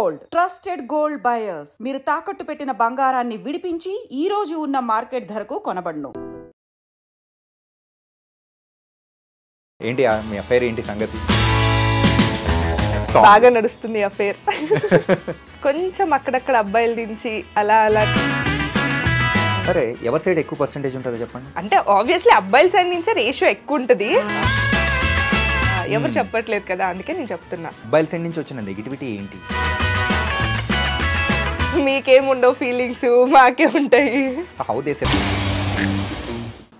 Gold, trusted gold buyers. మీరు తాకట్టు పెట్టిన బంగారాన్ని విడిపించి ఈ రోజు ఉన్న మార్కెట్ ధరకు కొనబడును. ఏంటి మీ అఫైర్ ఏంటి సంగతి? బాగా నడుస్తుంది అఫైర్. కొంచెం అక్కడక్కడ అబ్బాయిలు దించి అలా అలా. సరే, ఎవరి సైడ్ ఎక్కువ పర్సెంటేజ్ ఉంటుందో చెప్పండి. అంటే ఆబ్వియస్లీ అబ్బాయిల సైడ్ నుంచే రేషియో ఎక్కువ ఉంటుంది. ఎవరు చెప్పట్లేదు కదా, అందుకే నేను చెప్తున్నా. అబ్బాయిల సైడ్ నుంచి వచ్చిన నెగిటివిటీ ఏంటి? మీకేముండవు ఫీలింగ్స్, మాకే ఉంటాయి. How they say.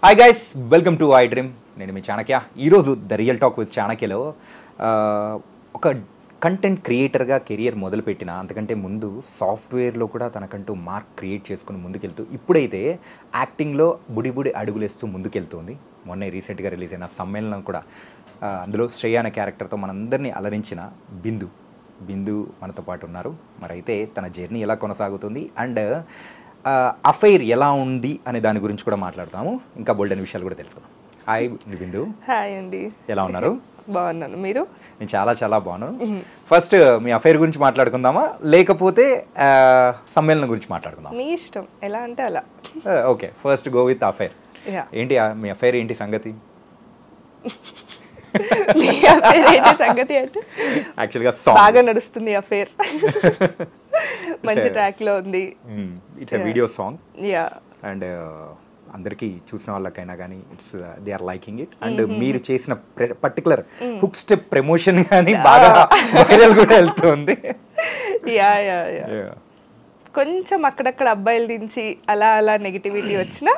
Hi guys, welcome to I dream. నేను మీ చాణక్య. ఈరోజు ద రియల్ టాక్ విత్ చాణక్యలో ఒక కంటెంట్ క్రియేటర్గా కెరియర్ మొదలుపెట్టిన, అంతకంటే ముందు సాఫ్ట్వేర్లో కూడా తనకంటూ మార్క్ క్రియేట్ చేసుకుని ముందుకెళ్తూ ఇప్పుడైతే యాక్టింగ్లో బుడి అడుగులేస్తూ ముందుకెళ్తుంది. మొన్నే రీసెంట్గా రిలీజ్ అయిన సమ్మేళనం కూడా, అందులో శ్రేయ అనే క్యారెక్టర్తో మనందరినీ అలరించిన బిందు మనతో పాటు ఉన్నారు. మరి అయితే తన జర్నీ ఎలా కొనసాగుతుంది అండ్ అఫైర్ ఎలా ఉంది అనే దాని గురించి కూడా మాట్లాడతాము. ఇంకా బోల్డ్ అనే విషయాలు కూడా తెలుసుకుందాం. హాయ్ బిందు. హాయ్ అండి. ఎలా ఉన్నారు? బాగున్నాను, మీరు? నేను చాలా బాగున్నాను. ఫస్ట్ మీ అఫైర్ గురించి మాట్లాడుకుందామా, లేకపోతే సమ్మేళనం గురించి మాట్లాడుకుందాం? మీ ఇష్టం, ఎలా అంటే అలా. Okay, first go with affair. ఏంటి మీ అఫైర్ ఏంటి సంగతి? సంగతి అంటే యాక్చువల్గా బాగా నడుస్తుంది అఫైర్. మంచి ట్రాక్ లో ఉంది. It's a video song. Yeah. And అందరికీ చూసిన వాళ్ళకైనా కానీ it's they are liking it. And మీరు చేసిన పర్టికులర్ హుక్ స్టెప్ ప్రమోషన్ కానీ బాగా వైరల్ కూడా వెళ్తుంది. Yeah yeah yeah. కొంచెం అక్కడక్కడ అబ్బాయిలు దించి అలా అలా నెగిటివిటీ వచ్చినా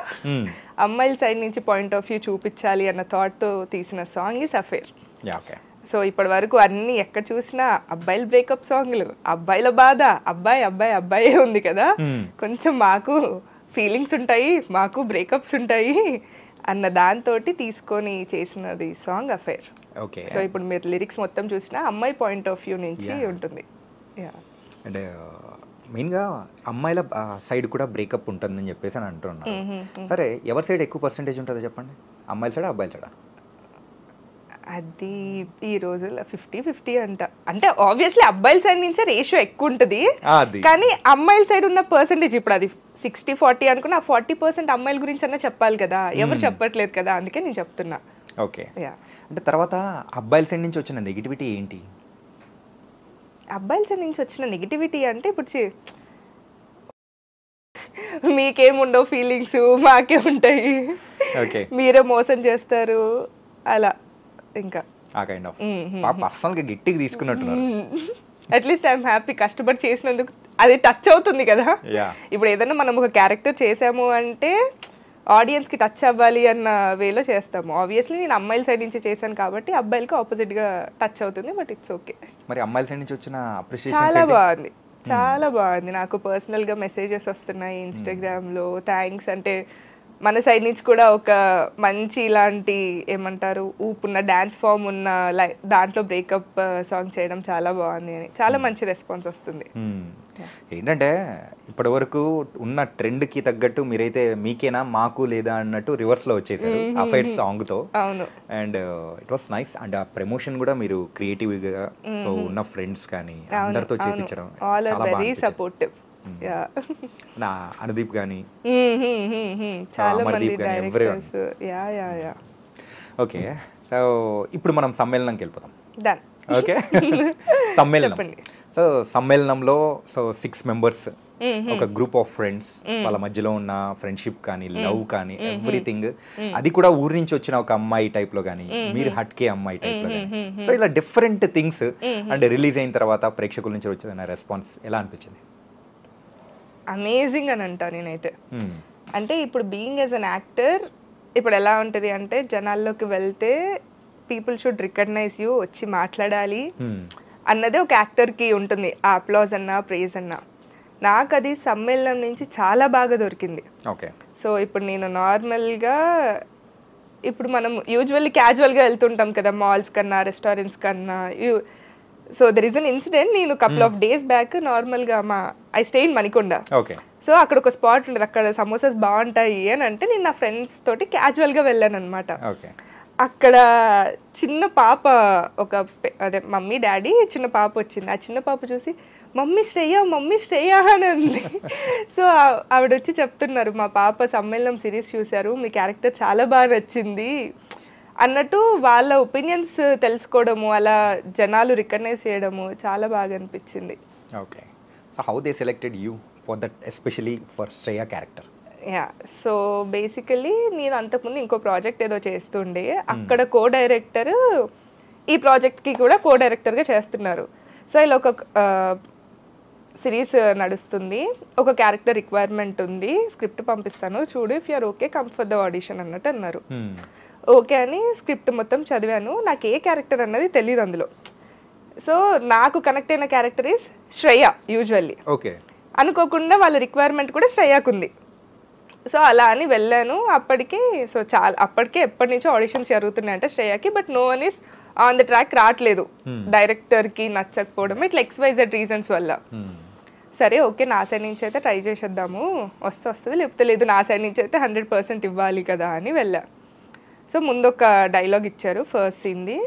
అమ్మాయిల సైడ్ నుంచి పాయింట్ ఆఫ్ వ్యూ చూపించాలి అన్న థాట్తో తీసిన సాంగ్ ఈస్ అఫైర్. సో ఇప్పటి వరకు అన్ని ఎక్కడ చూసినా అబ్బాయిల బ్రేకప్ సాంగ్లు, అబ్బాయిల బాధ, అబ్బాయే ఉంది కదా. కొంచెం మాకు ఫీలింగ్స్ ఉంటాయి, మాకు బ్రేకప్స్ ఉంటాయి అన్న దాంతో తీసుకొని చేసినది సాంగ్ అఫైర్. సో ఇప్పుడు మీరు లిరిక్స్ మొత్తం చూసినా అమ్మాయి పాయింట్ ఆఫ్ వ్యూ నుంచి ఉంటుంది. అండ్ మెయిన్గా అమ్మాయిల సైడ్ కూడా బ్రేకప్ ఉంటుందని చెప్పేసి అని అంటున్నారు. సరే, ఎవరి సైడ్ ఎక్కువ పర్సెంటేజ్ ఉంటుందో చెప్పండి? అమ్మాయిల సైడా అబ్బాయిల సైడా? అది ఈ రోజుల్లో 50-50 అంట. అంటే ఆబ్వియస్లీ అబ్బాయిల సైడ్ నుంచే రేషియో ఎక్కువ ఉంటుంది, కానీ అమ్మాయిల సైడ్ ఉన్న పర్సెంటేజ్ ఇప్పుడు అది 60-40 అనుకున్నా, 40% అమ్మాయిల గురించి అన్నా చెప్పాలి కదా, ఎవరు చెప్పట్లేదు కదా, అందుకే నేను చెప్తున్నా. ఓకే. అంటే తర్వాత అబ్బాయిల సైడ్ నుంచి వచ్చిన నెగిటివిటీ ఏంటి? అబ్బాయిల సైడ్ నుంచి వచ్చిన నెగిటివిటీ అంటే ఇప్పుడు మీకేముండవు ఫీలింగ్స్, మాకే ఉంటాయి, మీరే మోసం చేస్తారు అలా. ఇంకా పర్సనల్గా గట్టిగా తీసుకున్నట్టున్నారు. అట్లీస్ట్ ఐఎమ్ హ్యాపీ, కష్టపడి చేసినందుకు అది టచ్ అవుతుంది కదా. ఇప్పుడు ఏదైనా మనం ఒక క్యారెక్టర్ చేసాము అంటే ఆడియన్స్ కి టచ్ అవ్వాలి అన్న వేలో చేస్తాము. ఆబ్వియస్లీ నేను అమ్మాయిల సైడ్ నుంచి చేశాను కాబట్టి అబ్బాయిలకి ఆపోజిట్ గా టచ్ అవుతుంది, బట్ ఇట్స్ ఓకే. మరి అమ్మాయిల సైడ్ నుంచి వచ్చిన అప్రిషియేషన్ చాలా బాగుంది. నాకు పర్సనల్ గా మెసేజెస్ వస్తున్నాయి ఇన్స్టాగ్రామ్ లో, థ్యాంక్స్. అంటే మన సైడ్ నుంచి కూడా ఒక మంచి ఇలాంటి ఏమంటారు ఊపున్న డాన్స్ ఫామ్ ఉన్న దాంట్లో బ్రేకప్ సాంగ్ చేయడం చాలా బాగుంది అని చాలా మంచి రెస్పాన్స్ వస్తుంది. ఏంటంటే ఇప్పటి వరకు ఉన్న ట్రెండ్ కి తగ్గట్టు మీరైతే మీకేనా మాకు లేదా అన్నట్టు రివర్స్ లో వచ్చేసారు అఫైర్ సాంగ్ తో. అవును. And it was nice. And ఆ ప్రమోషన్ కూడా మీరు క్రియేటివ్ గా, సో ఉన్న ఫ్రెండ్స్ కానీ అందరితో చేయించడం చాలా బాగా సపోర్టివ్. నా అనుదీప్ గానీ చాలా మంది డైరెక్టర్స్. ఓకే, సో ఇప్పుడు మనం సమ్మేళనంకి వెళ్ళిపోతాం. ఓకే, సమ్మేళనం. సో సమ్మేళనంలో 6 మెంబర్స్, ఒక గ్రూప్ ఆఫ్ ఫ్రెండ్స్, వాళ్ళ మధ్యలో ఉన్న ఫ్రెండ్షిప్ కానీ లవ్ కానీ ఎవ్రీథింగ్, అది కూడా ఊరి నుంచి వచ్చిన ఒక అమ్మాయి టైప్ లో కానీ, మీరు హట్కే అమ్మాయి టైప్ లో కానీ, సో ఇలా డిఫరెంట్ థింగ్స్. అండ్ రిలీజ్ అయిన తర్వాత ప్రేక్షకుల నుంచి వచ్చిన రెస్పాన్స్ ఎలా అనిపించింది? అమేజింగ్ అని అంటా నేనైతే. అంటే ఇప్పుడు బీయింగ్ యాజ్ అన్ యాక్టర్ ఇప్పుడు ఎలా ఉంటుంది అంటే జనాల్లోకి వెళ్తే పీపుల్ షుడ్ రికగ్నైజ్ యూ, వచ్చి మాట్లాడాలి అన్నదే ఒక యాక్టర్కి ఉంటుంది, ఆ అప్లాజ్ అన్నా ప్రైజ్ అన్నా. నాకు అది సమ్మేళనం నుంచి చాలా బాగా దొరికింది. సో ఇప్పుడు నేను నార్మల్గా ఇప్పుడు మనం యూజువల్లీ క్యాజువల్గా వెళ్తుంటాం కదా మాల్స్ కన్నా రెస్టారెంట్స్ కన్నా. So there is an incident, నేను కపుల్ ఆఫ్ డేస్ బ్యాక్ నార్మల్గా I stay in Manikonda. So అక్కడ ఒక స్పాట్ ఉంటుంది, అక్కడ సమోసాస్ బాగుంటాయి అని అంటే నేను నా ఫ్రెండ్స్ తోటి క్యాజువల్గా వెళ్ళాను అనమాట. అక్కడ చిన్న పాప అదే మమ్మీ డాడీ చిన్న పాప వచ్చింది. ఆ చిన్న పాప చూసి మమ్మీ శ్రేయ అని అంది. సో ఆవిడ వచ్చి చెప్తున్నారు, మా పాప సమ్మేళనం సిరీస్ చూశారు, మీ క్యారెక్టర్ చాలా బాగా నచ్చింది అన్నట్టు వాళ్ళ ఒపీనియన్స్ తెలుసుకోవడము, అలా జనాలు రికగ్నైజ్ చేయడము చాలా బాగా అనిపించింది. Okay, so how they selected you for that, especially for Shreya character? Yeah, so basically నేను అంతకుముందు ఇంకో ప్రాజెక్ట్ ఏదో చేస్తుండే, అక్కడ కో డైరెక్టర్ ఈ ప్రాజెక్ట్కి కూడా కో డైరెక్టర్గా చేస్తున్నారు. సో ఇలా ఒక సిరీస్ నడుస్తుంది, ఒక క్యారెక్టర్ రిక్వైర్మెంట్ ఉంది, స్క్రిప్ట్ పంపిస్తాను చూడు, if you're okay come for the audition అన్నట్టు అన్నారు. ఓకే అని స్క్రిప్ట్ మొత్తం చదివాను. నాకు ఏ క్యారెక్టర్ అన్నది తెలియదు అందులో. సో నాకు కనెక్ట్ అయిన character is Shreya usually. Okay, అనుకోకుండా వాళ్ళ రిక్వైర్మెంట్ కూడా శ్రేయకుంది. సో అలా అని వెళ్ళాను. అప్పటికి సో అప్పటికే ఎప్పటి నుంచో ఆడిషన్స్ జరుగుతున్నాయి అంటే శ్రేయకి, but no one is on the track రావట్లేదు, డైరెక్టర్కి నచ్చకపోవడం, ఇట్లా XYZ రీజన్స్ వల్ల. సరే ఓకే, నా సైడ్ నుంచి అయితే ట్రై చేసేద్దాము, వస్తుంది లేకపోతే లేదు, నా సైడ్ నుంచి అయితే 100% ఇవ్వాలి కదా అని వెళ్ళా. సో ముందు ఒక డైలాగ్ ఇచ్చారు, ఫస్ట్ సీన్ది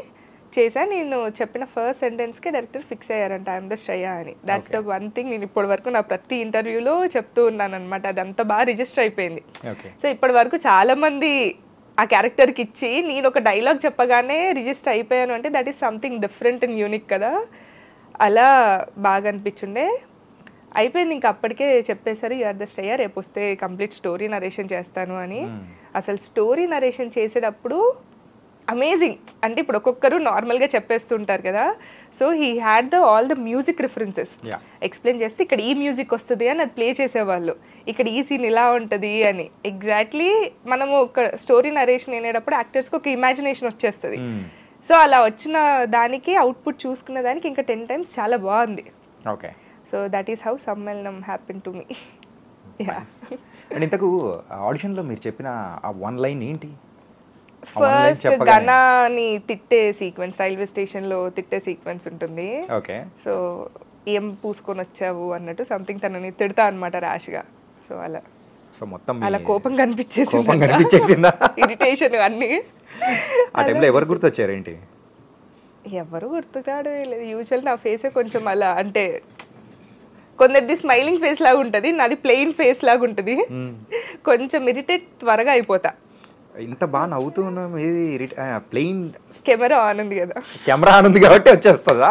చేసా. నేను చెప్పిన ఫస్ట్ సెంటెన్స్కే డైరెక్టర్ ఫిక్స్ అయ్యారంట, ఐఎమ్ ద శ్రేయ అని. దాట్స్ ద వన్ థింగ్ నేను ఇప్పటి వరకు నా ప్రతి ఇంటర్వ్యూలో చెప్తూ ఉన్నాను అనమాట. అది అంత బాగా రిజిస్టర్ అయిపోయింది. సో ఇప్పటి వరకు చాలా మంది ఆ క్యారెక్టర్కి ఇచ్చి నేను ఒక డైలాగ్ చెప్పగానే రిజిస్టర్ అయిపోయాను అంటే that is something different and unique కదా. అలా బాగా అనిపించుండే. అయిపోయింది, ఇంకా అప్పటికే చెప్పేశారు యూఆర్ ద శ్రేయ, రేపు వస్తే కంప్లీట్ స్టోరీ నరేషన్ చేస్తాను అని. అసలు స్టోరీ నరేషన్ చేసేటప్పుడు అమేజింగ్. అంటే ఇప్పుడు ఒక్కొక్కరు నార్మల్గా చెప్పేస్తుంటారు కదా, so he had all the music references explain చేస్తే ఇక్కడ ఈ మ్యూజిక్ వస్తుంది అని అది ప్లే చేసేవాళ్ళు, ఇక్కడ ఈ సీన్ ఇలా ఉంటుంది అని. ఎగ్జాక్ట్లీ మనము ఒక స్టోరీ నరేషన్ వినేటప్పుడు యాక్టర్స్కి ఒక ఇమాజినేషన్ వచ్చేస్తుంది. సో అలా వచ్చిన దానికి అవుట్పుట్ చూసుకున్న దానికి ఇంకా 10 times చాలా బాగుంది. Okay, so that is how సమ్మేళనం హ్యాపెన్ టు మీ. అండ్ ఇంతకు ఆడిషన్లో మీరు చెప్పిన ఆ వన్ లైన్ ఏంటి? ఫస్ట్ గనాని తిట్టే సీక్వెన్స్, రైల్వే స్టేషన్ లో తిట్టే సీక్వెన్స్ ఉంటుంది. ఓకే, సో ఏం పూసుకొని వచ్చావు అన్నట్టు సంథింగ్ తనని తిడతా అనమాట ర్యాష్ గా. సో అలా సో మొత్తం అలా కోపం కనిపించేసిందా, ఇరిటేషన్ అన్ని. ఆ టైంలో ఎవరు గుర్తొచ్చారు ఏంటి? ఎవరు గుర్తుకాడు లేదు, యూజువల్ నా ఫేసే కొంచెం అలా, అంటే కొందరిది స్మైలింగ్ ఫేస్ లాగా ఉంటుంది, నాది ప్లెయిన్ ఫేస్ లాగా ఉంటుంది. కొంచెం ఇరిటేట్ త్వరగా అయిపోతా. ఇంత బాగా నవ్వుతూ ఉన్నాం, ఏది ప్లెయిన్ కెమెరా ఆన్ ఉంది కదా, కెమెరా ఆన్ ఉంది కాబట్టి వచ్చేస్తుందా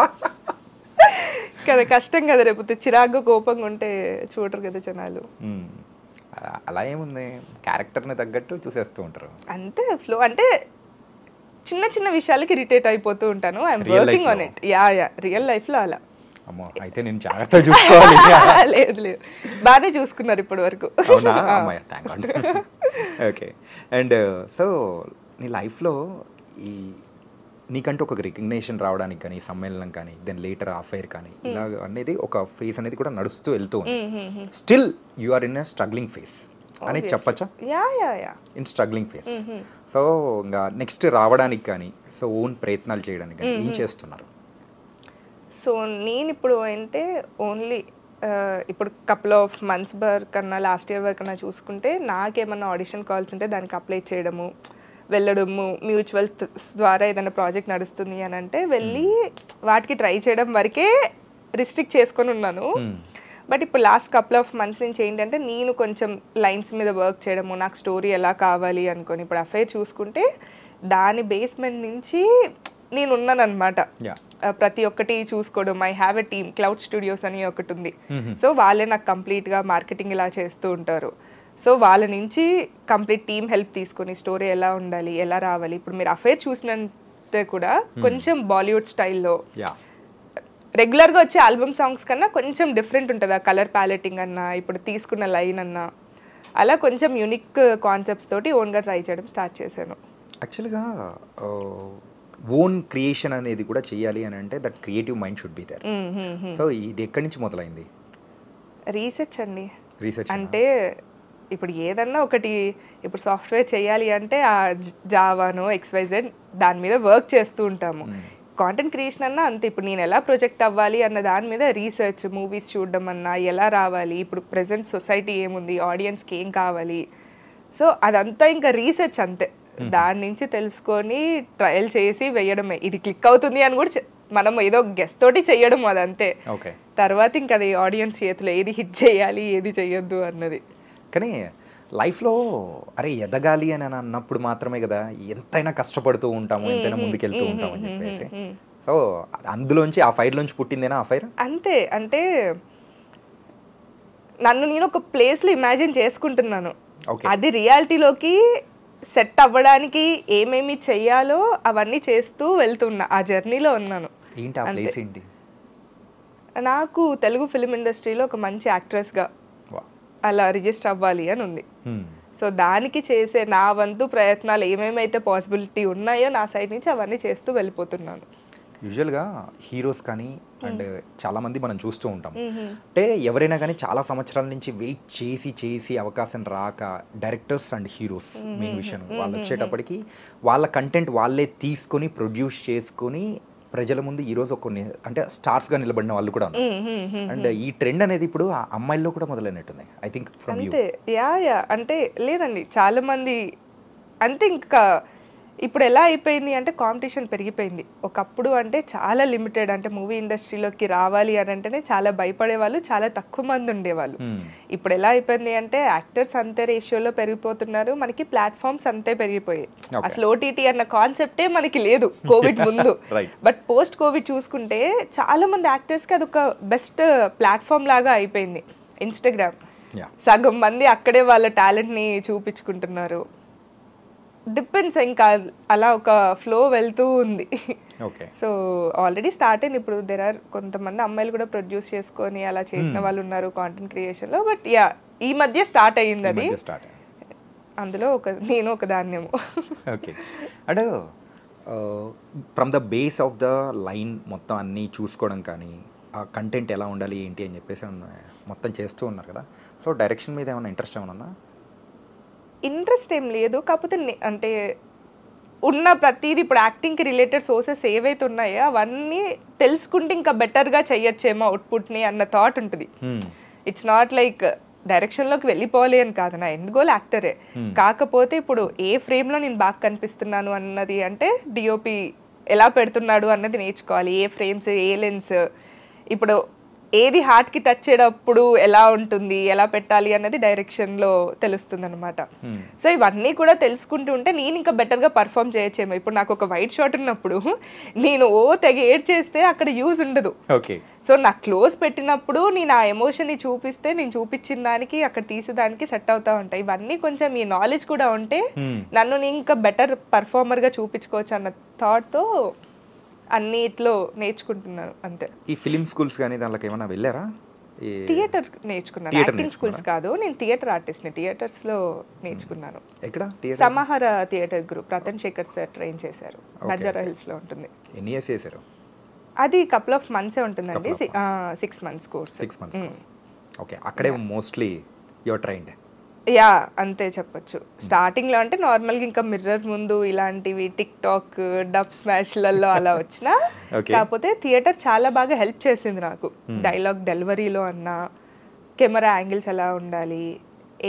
కదా, కష్టం కదా, రేపు చిరాగ్గా కోపంగా ఉంటే చూడరు కదా జనాలు. అలా ఏముంది, క్యారెక్టర్ని తగ్గట్టు చూసేస్తూ ఉంటారు అంతే, ఫ్లో. అంటే చిన్న చిన్న విషయాలకి ఇరిటేట్ అయిపోతూ ఉంటాను. I'm working on it. Yeah real life లో అలా. అమ్మో, అయితే నేను జాగ్రత్తగా చూసుకోవాలి. లేదు బాగానే చూసుకున్నారు ఇప్పటి వరకు. అవునా, అమ్మాయి, thank God. Okay, and so నీ లైఫ్లో ఈ నీకంటూ ఒక రికగ్నేషన్ రావడానికి కానీ, సమ్మేళనం కానీ, దెన్ లేటర్ అఫైర్ కానీ, ఇలా అనేది ఒక ఫేస్ అనేది కూడా నడుస్తూ వెళ్తూ ఉంది. Still you are in a struggling phase అని చెప్పచ్చా? In struggling phase. సో ఇంకా నెక్స్ట్ రావడానికి కానీ, సో ఓన్ ప్రయత్నాలు చేయడానికి కానీ ఏం చేస్తున్నారు? సో నేను ఇప్పుడు అంటే ఓన్లీ ఇప్పుడు కపుల్ ఆఫ్ మంత్స్ వరకన్నా లాస్ట్ ఇయర్ వరకన్నా చూసుకుంటే నాకేమన్నా ఆడిషన్ కాల్స్ ఉంటే దానికి అప్లై చేయడము, వెళ్ళడము, మ్యూచువల్ ద్వారా ఏదైనా ప్రాజెక్ట్ నడుస్తుంది అని అంటే వెళ్ళి వాటికి ట్రై చేయడం వరకే రిస్ట్రిక్ట్ చేసుకొని ఉన్నాను. బట్ ఇప్పుడు లాస్ట్ కపుల్ ఆఫ్ మంత్స్ నుంచి ఏంటంటే నేను కొంచెం లైన్స్ మీద వర్క్ చేయడము, నాకు స్టోరీ ఎలా కావాలి అనుకొని. ఇప్పుడు అఫైర్ చూసుకుంటే దాని బేస్మెంట్ నుంచి నేను ఉన్నాను అనమాట. ప్రతి ఒక్కటి చూసుకోవడం. I have a team, cloud studios అని ఒకటి ఉంది. సో వాళ్ళే నాకు కంప్లీట్గా మార్కెటింగ్ ఇలా చేస్తూ ఉంటారు. సో వాళ్ళ నుంచి కంప్లీట్ టీమ్ హెల్ప్ తీసుకొని స్టోరీ ఎలా ఉండాలి, ఎలా రావాలి. ఇప్పుడు మీరు అఫైర్ చూసినంతే కూడా కొంచెం బాలీవుడ్ స్టైల్లో రెగ్యులర్గా వచ్చే ఆల్బమ్ సాంగ్స్ కన్నా కొంచెం డిఫరెంట్ ఉంటుంది. ఆ కలర్ ప్యాలెటింగ్ అన్నా, ఇప్పుడు తీసుకున్న లైన్ అన్నా, అలా కొంచెం యూనిక్ కాన్సెప్ట్స్ తోటి ఓన్గా ట్రై చేయడం స్టార్ట్ చేశాను. యాక్చువల్గా ఓన్ క్రియేషన్ అనేది కూడా చేయాలి అని అంటే that creative mind should be there. So ఇది ఎక్కడి నుంచి మొదలైంది? రీసెర్చ్ అండి. రీసెర్చ్ అంటే ఇప్పుడు ఏదన్నా ఒకటి, ఇప్పుడు సాఫ్ట్వేర్ చేయాలి అంటే ఆ జావానో XYZ దాని మీద వర్క్ చేస్తూ ఉంటాము. కాంటెంట్ క్రియేషన్ అన్నా అంతే. ఇప్పుడు నేను ఎలా ప్రొజెక్ట్ అవ్వాలి అన్న దాని మీద రీసెర్చ్, మూవీస్ చూడడం అన్నా, ఎలా రావాలి, ఇప్పుడు ప్రెసెంట్ సొసైటీ ఏముంది, ఆడియన్స్కి ఏం కావాలి, సో అదంతా ఇంకా రీసెర్చ్ అంతే. దాని నుంచి తెలుసుకొని ట్రయల్ చేసి వేయడమే. ఇది క్లిక్ అవుతుంది అని కూడా మనం ఏదో గెస్ట్ తోటి చెయ్యడం అదంతే. తర్వాత ఇంకా అది ఆడియన్స్ చేతిలో ఏది హిట్ చేయాలి ఏది చెయ్యొద్దు అన్నది. కానీ లైఫ్లో అరే ఎదగాలి అని అన్నప్పుడు మాత్రమే కదా ఎంతైనా కష్టపడుతూ ఉంటాము, ఎంతైనా ముందుకెళ్తూ ఉంటాము అని చెప్పేసి. సో అందులోంచి ఆ ఫైర్లోంచి పుట్టిందేనా ఆ ఫైర్? అంతే. అంటే నన్ను నేను ఒక ప్లేస్లో ఇమాజిన్ చేసుకుంటున్నాను, అది రియాలిటీలోకి సెట్ అవ్వడానికి ఏమేమి చెయ్యాలో అవన్నీ చేస్తూ వెళ్తున్నా, ఆ జర్నీలో ఉన్నాను. ఏంటి ఆ ప్లేస్ ఏంటి? నాకు తెలుగు ఫిలిం ఇండస్ట్రీలో ఒక మంచి యాక్ట్రెస్గా అలా రిజిస్టర్ అవ్వాలి అని ఉంది. సో దానికి చేసే నా వంతు ప్రయత్నాలు ఏమేమైతే పాసిబిలిటీ ఉన్నాయో నా సైడ్ నుంచి అవన్నీ చేస్తూ వెళ్ళిపోతున్నాను. యూజువల్గా హీరోస్ కానీ అండ్ చాలామంది మనం చూస్తూ ఉంటాం, అంటే ఎవరైనా కానీ చాలా సంవత్సరాల నుంచి వెయిట్ చేసి చేసి అవకాశం రాక డైరెక్టర్స్ అండ్ హీరోస్ మెయిన్ విషయం వాళ్ళు వచ్చేటప్పటికి వాళ్ళ కంటెంట్ వాళ్ళే తీసుకొని ప్రొడ్యూస్ చేసుకొని ప్రజల ముందు ఈరోజు కొన్ని అంటే స్టార్స్గా నిలబడిన వాళ్ళు కూడా ఉన్నారు. అండ్ ఈ ట్రెండ్ అనేది ఇప్పుడు అమ్మాయిల్లో కూడా మొదలైనట్టుంది ఐ థింక్ ఫ్రమ్ యూ. అంతే. యా అంటే లేదండి, చాలా మంది అంటే ఇంకా ఇప్పుడు ఎలా అయిపోయింది అంటే కాంపిటీషన్ పెరిగిపోయింది. ఒకప్పుడు అంటే చాలా లిమిటెడ్, అంటే మూవీ ఇండస్ట్రీలోకి రావాలి అని అంటేనే చాలా భయపడేవాళ్ళు, చాలా తక్కువ మంది ఉండేవాళ్ళు. ఇప్పుడు ఎలా అయిపోయింది అంటే యాక్టర్స్ అంతే రేషియోలో పెరిగిపోతున్నారు, మనకి ప్లాట్ఫామ్స్ అంతే పెరిగిపోయాయి. అసలు ఓటీటీ అన్న కాన్సెప్టే మనకి లేదు కోవిడ్ ముందు. బట్ పోస్ట్ కోవిడ్ చూసుకుంటే చాలా మంది యాక్టర్స్కి అదొక బెస్ట్ ప్లాట్ఫామ్ లాగా అయిపోయింది ఇన్స్టాగ్రామ్. సగం మంది అక్కడే వాళ్ళ టాలెంట్ని చూపించుకుంటున్నారు. డిపెండ్స్, ఇంకా అలా ఒక ఫ్లో వెళ్తూ ఉంది. సో ఆల్రెడీ స్టార్ట్ అయింది. ఇప్పుడు దెర్ ఆర్ కొంతమంది అమ్మాయిలు కూడా ప్రొడ్యూస్ చేసుకొని అలా చేసిన వాళ్ళు ఉన్నారు కాంటెంట్ క్రియేషన్లో. బట్ యా ఈ మధ్య స్టార్ట్ అయ్యింది అది, అందులో నేను ఒక దాన్నేమో. ఓకే. అంటే from the base of the line మొత్తం అన్నీ చూసుకోవడం కానీ ఆ కంటెంట్ ఎలా ఉండాలి ఏంటి అని చెప్పేసి మొత్తం చేస్తూ ఉన్నారు కదా. సో డైరెక్షన్ మీద ఏమైనా ఇంట్రెస్ట్ ఏమైనా ఉందా? ఇంట్రెస్ట్ ఏం లేదు, కాకపోతే అంటే ఉన్న ప్రతిదీ ఇప్పుడు యాక్టింగ్కి రిలేటెడ్ సోర్సెస్ ఏవైతే ఉన్నాయో అవన్నీ తెలుసుకుంటే ఇంకా బెటర్గా చెయ్యొచ్చేమో అవుట్పుట్ని అన్న థాట్ ఉంటుంది. ఇట్స్ నాట్ లైక్ డైరెక్షన్లోకి వెళ్ళిపోవాలి అని కాదు, నా ఎండ్ గోల్ యాక్టరే. కాకపోతే ఇప్పుడు ఏ ఫ్రేమ్లో నేను బాగా కనిపిస్తున్నాను అన్నది, అంటే డిఓపి ఎలా పెడుతున్నాడు అన్నది నేర్చుకోవాలి, ఏ ఫ్రేమ్స్ ఏ లెన్స్, ఇప్పుడు ఏది హార్ట్కి టచ్ చేయడప్పుడు ఎలా ఉంటుంది ఎలా పెట్టాలి అన్నది డైరెక్షన్లో తెలుస్తుంది అనమాట. సో ఇవన్నీ కూడా తెలుసుకుంటూ ఉంటే నేను ఇంకా బెటర్గా పర్ఫామ్ చేయొచ్చేమో. ఇప్పుడు నాకు ఒక వైట్ షాట్ ఉన్నప్పుడు నేను తెగ ఏడ్ చేస్తే అక్కడ యూజ్ ఉండదు. సో నాకు క్లోజ్ పెట్టినప్పుడు నేను ఆ ఎమోషన్ని చూపిస్తే నేను చూపించిన దానికి అక్కడ తీసేదానికి సెట్ అవుతా ఉంటాయి. ఇవన్నీ కొంచెం ఈ నాలెడ్జ్ కూడా ఉంటే నన్ను నేను ఇంకా బెటర్ పర్ఫార్మర్గా చూపించుకోవచ్చు అన్న థాట్తో అన్నిట్లో నేర్చుకుంటున్నాను అంతే. ఈ ఫిలిం స్కూల్స్ కానీ దాంట్లోకి ఏమైనా వెళ్ళారా? థియేటర్ నేర్చుకున్నాను, యాక్టింగ్ స్కూల్స్ కాదు. నేను థియేటర్ ఆర్టిస్ట్ని, థియేటర్స్లో నేర్చుకున్నాను. ఎక్కడ? Samahara theatre group Ratan Shekhar sir train చేశారు, బంజారా హిల్స్లో ఉంటుంది. ఎన్ని ఇయర్స్ చేశారు? అది కపుల్ ఆఫ్ మంత్సే ఉంటుందండి, 6 months కోర్స్. 6 months. ఓకే. అక్కడే మోస్ట్లీ యువర్ ట్రైన్డ్? యా అంతే చెప్పొచ్చు. స్టార్టింగ్లో అంటే నార్మల్గా ఇంకా మిర్రర్ ముందు ఇలాంటివి టిక్ టాక్ డబ్ స్మాష్లలో అలా వచ్చిన, కాకపోతే థియేటర్ చాలా బాగా హెల్ప్ చేసింది నాకు. డైలాగ్ డెలివరీలో అన్నా, కెమెరా యాంగిల్స్ ఎలా ఉండాలి,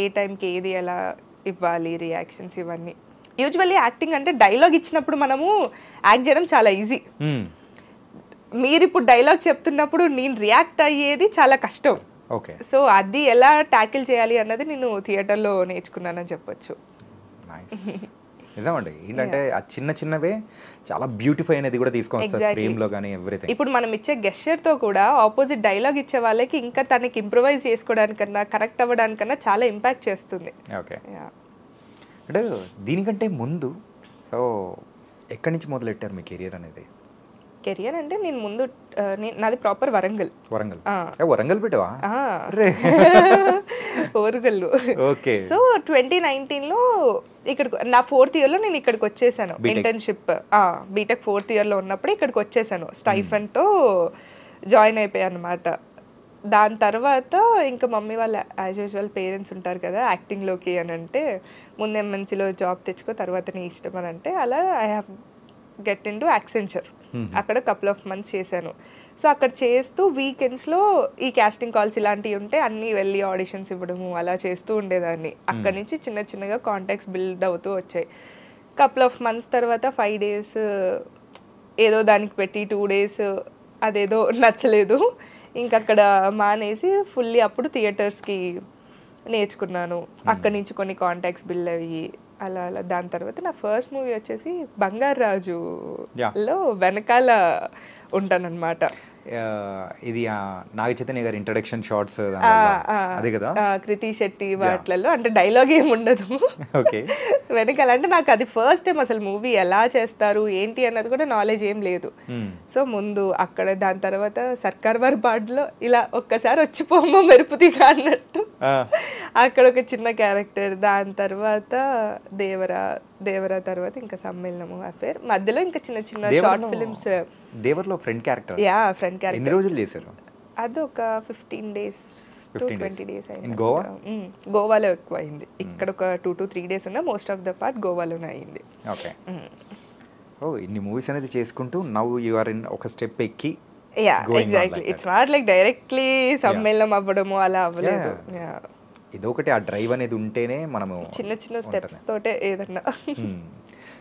ఏ టైంకి ఏది ఎలా ఇవ్వాలి, రియాక్షన్స్, ఇవన్నీ. యూజువల్లీ యాక్టింగ్ అంటే డైలాగ్ ఇచ్చినప్పుడు మనము యాక్ట్ చేయడం చాలా ఈజీ. మీరు ఇప్పుడు డైలాగ్ చెప్తున్నప్పుడు నేను రియాక్ట్ అయ్యేది చాలా కష్టం. సో అది ఎలా ట్యాకిల్ చేయాలి అన్నది నేను థియేటర్లో నేర్చుకున్నానని చెప్పొచ్చు. నిజమండి. ఏంటంటే ఆ చిన్న చిన్నవే చాలా బ్యూటిఫై అనేది కూడా తీసుకొస్తారు ఫ్రేమ్ లో గానీ ఎవ్రీథింగ్. ఇప్పుడు మనం ఇచ్చే గెస్చర్ తో కూడా ఆపోజిట్ డైలాగ్ ఇచ్చే వాళ్ళకి ఇంకా తనకి ఇంప్రూవైజ్ చేసుకోవడానికన్నా కనెక్ట్ అవ్వడానికన్నా చాలా ఇంపాక్ట్ చేస్తుంది. ఓకే. అంటే దీనికంటే ముందు సో ఎక్కడి నుంచి మొదలెట్టారు మీ కెరియర్ అనేది? కెరియర్ అంటే నేను ముందు నాది ప్రాపర్ వరంగల్. వరంగల్ పెట్టవా? ఓరుగల్లు. సో 2019లో ఇక్కడ నా 4th yearలో నేను ఇక్కడికి వచ్చేసాను ఇంటర్న్షిప్. బీటెక్ 4th yearలో ఉన్నప్పుడు ఇక్కడికి వచ్చేసాను, స్టైఫండ్తో జాయిన్ అయిపోయాను అనమాట. దాని తర్వాత ఇంకా మమ్మీ వాళ్ళ యాజ్ యూజువల్ పేరెంట్స్ ఉంటారు కదా యాక్టింగ్లోకి అని అంటే, ముందు ఎంఎన్సీలో జాబ్ తెచ్చుకో తర్వాత నీ ఇష్టం అని అంటే, అలా I have get in to Accenture. అక్కడ కపుల్ ఆఫ్ మంత్స్ చేశాను. సో అక్కడ చేస్తూ వీకెండ్స్లో ఈ కాస్టింగ్ కాల్స్ ఇలాంటివి ఉంటే అన్నీ వెళ్ళి ఆడిషన్స్ ఇవ్వడము అలా చేస్తూ ఉండేదాన్ని. అక్కడి నుంచి చిన్న చిన్నగా కాంటాక్ట్స్ బిల్డ్ అవుతూ వచ్చాయి. కపుల్ ఆఫ్ మంత్స్ తర్వాత 5 days ఏదో దానికి పెట్టి 2 days అదేదో నచ్చలేదు, ఇంకక్కడ మానేసి ఫుల్లీ అప్పుడు థియేటర్స్కి నేర్చుకున్నాను. అక్కడి నుంచి కొన్ని కాంటాక్ట్స్ బిల్డ్ అయ్యి అలా అలా. దాని తర్వాత నా ఫస్ట్ మూవీ వచ్చేసి బంగారు రాజులో వెనకాల ఉంటానన్నమాట. ఇది నాగ చైతన్య గారి ఇంట్రడక్షన్ షార్ట్స్ అదే కదా, కృతి శెట్టి వాటిలలో అంటే డైలాగ్ ఏమి ఉండదు. ఓకే. వెనకాల అంటే నాకు అది ఫస్ట్ టైం అసలు మూవీ ఎలా చేస్తారు ఏంటి అన్నది కూడా నాలెడ్జ్ ఏం లేదు. సో ముందు అక్కడ, దాని తర్వాత సర్కార్ వారి బాడ్లో ఇలా ఒక్కసారి వచ్చిపోమో మెరుపుదిగా అన్నట్టు అక్కడ ఒక చిన్న క్యారెక్టర్. దాని తర్వాత దేవరా తర్వాత ఇంకా సమ్మేళనము అఫేర్, మధ్యలో ఇంకా చిన్న చిన్న షార్ట్ ఫిల్మ్స్. దేవర్లో friend character. Yeah, friend character. ఎన్ని రోజులు చేశారు? అది ఒక 15 days to 20 days అయింది. గోవా? గోవాలో ఎక్కువ అయింది. ఇక్కడ ఒక 2 to 3 days ఉన్నా, మోస్ట్ ఆఫ్ ద పార్ట్ గోవాలోనే అయింది. ఓకే. ఓ, ఇన్ని మూవీస్ అనేది చేసుకుంటూ నౌ యు ఆర్ ఇన్ ఒక స్టెప్ ఎక్కి. Yeah, exactly. It's not like directly సమ్మేళనం అవ్వడము అలా అవ్వలేదు. ఇదొకటి, ఆ డ్రైవ్ అనేది ఉంటేనే మనము చిన్న చిన్న స్టెప్స్ తోటే ఏదన్నా.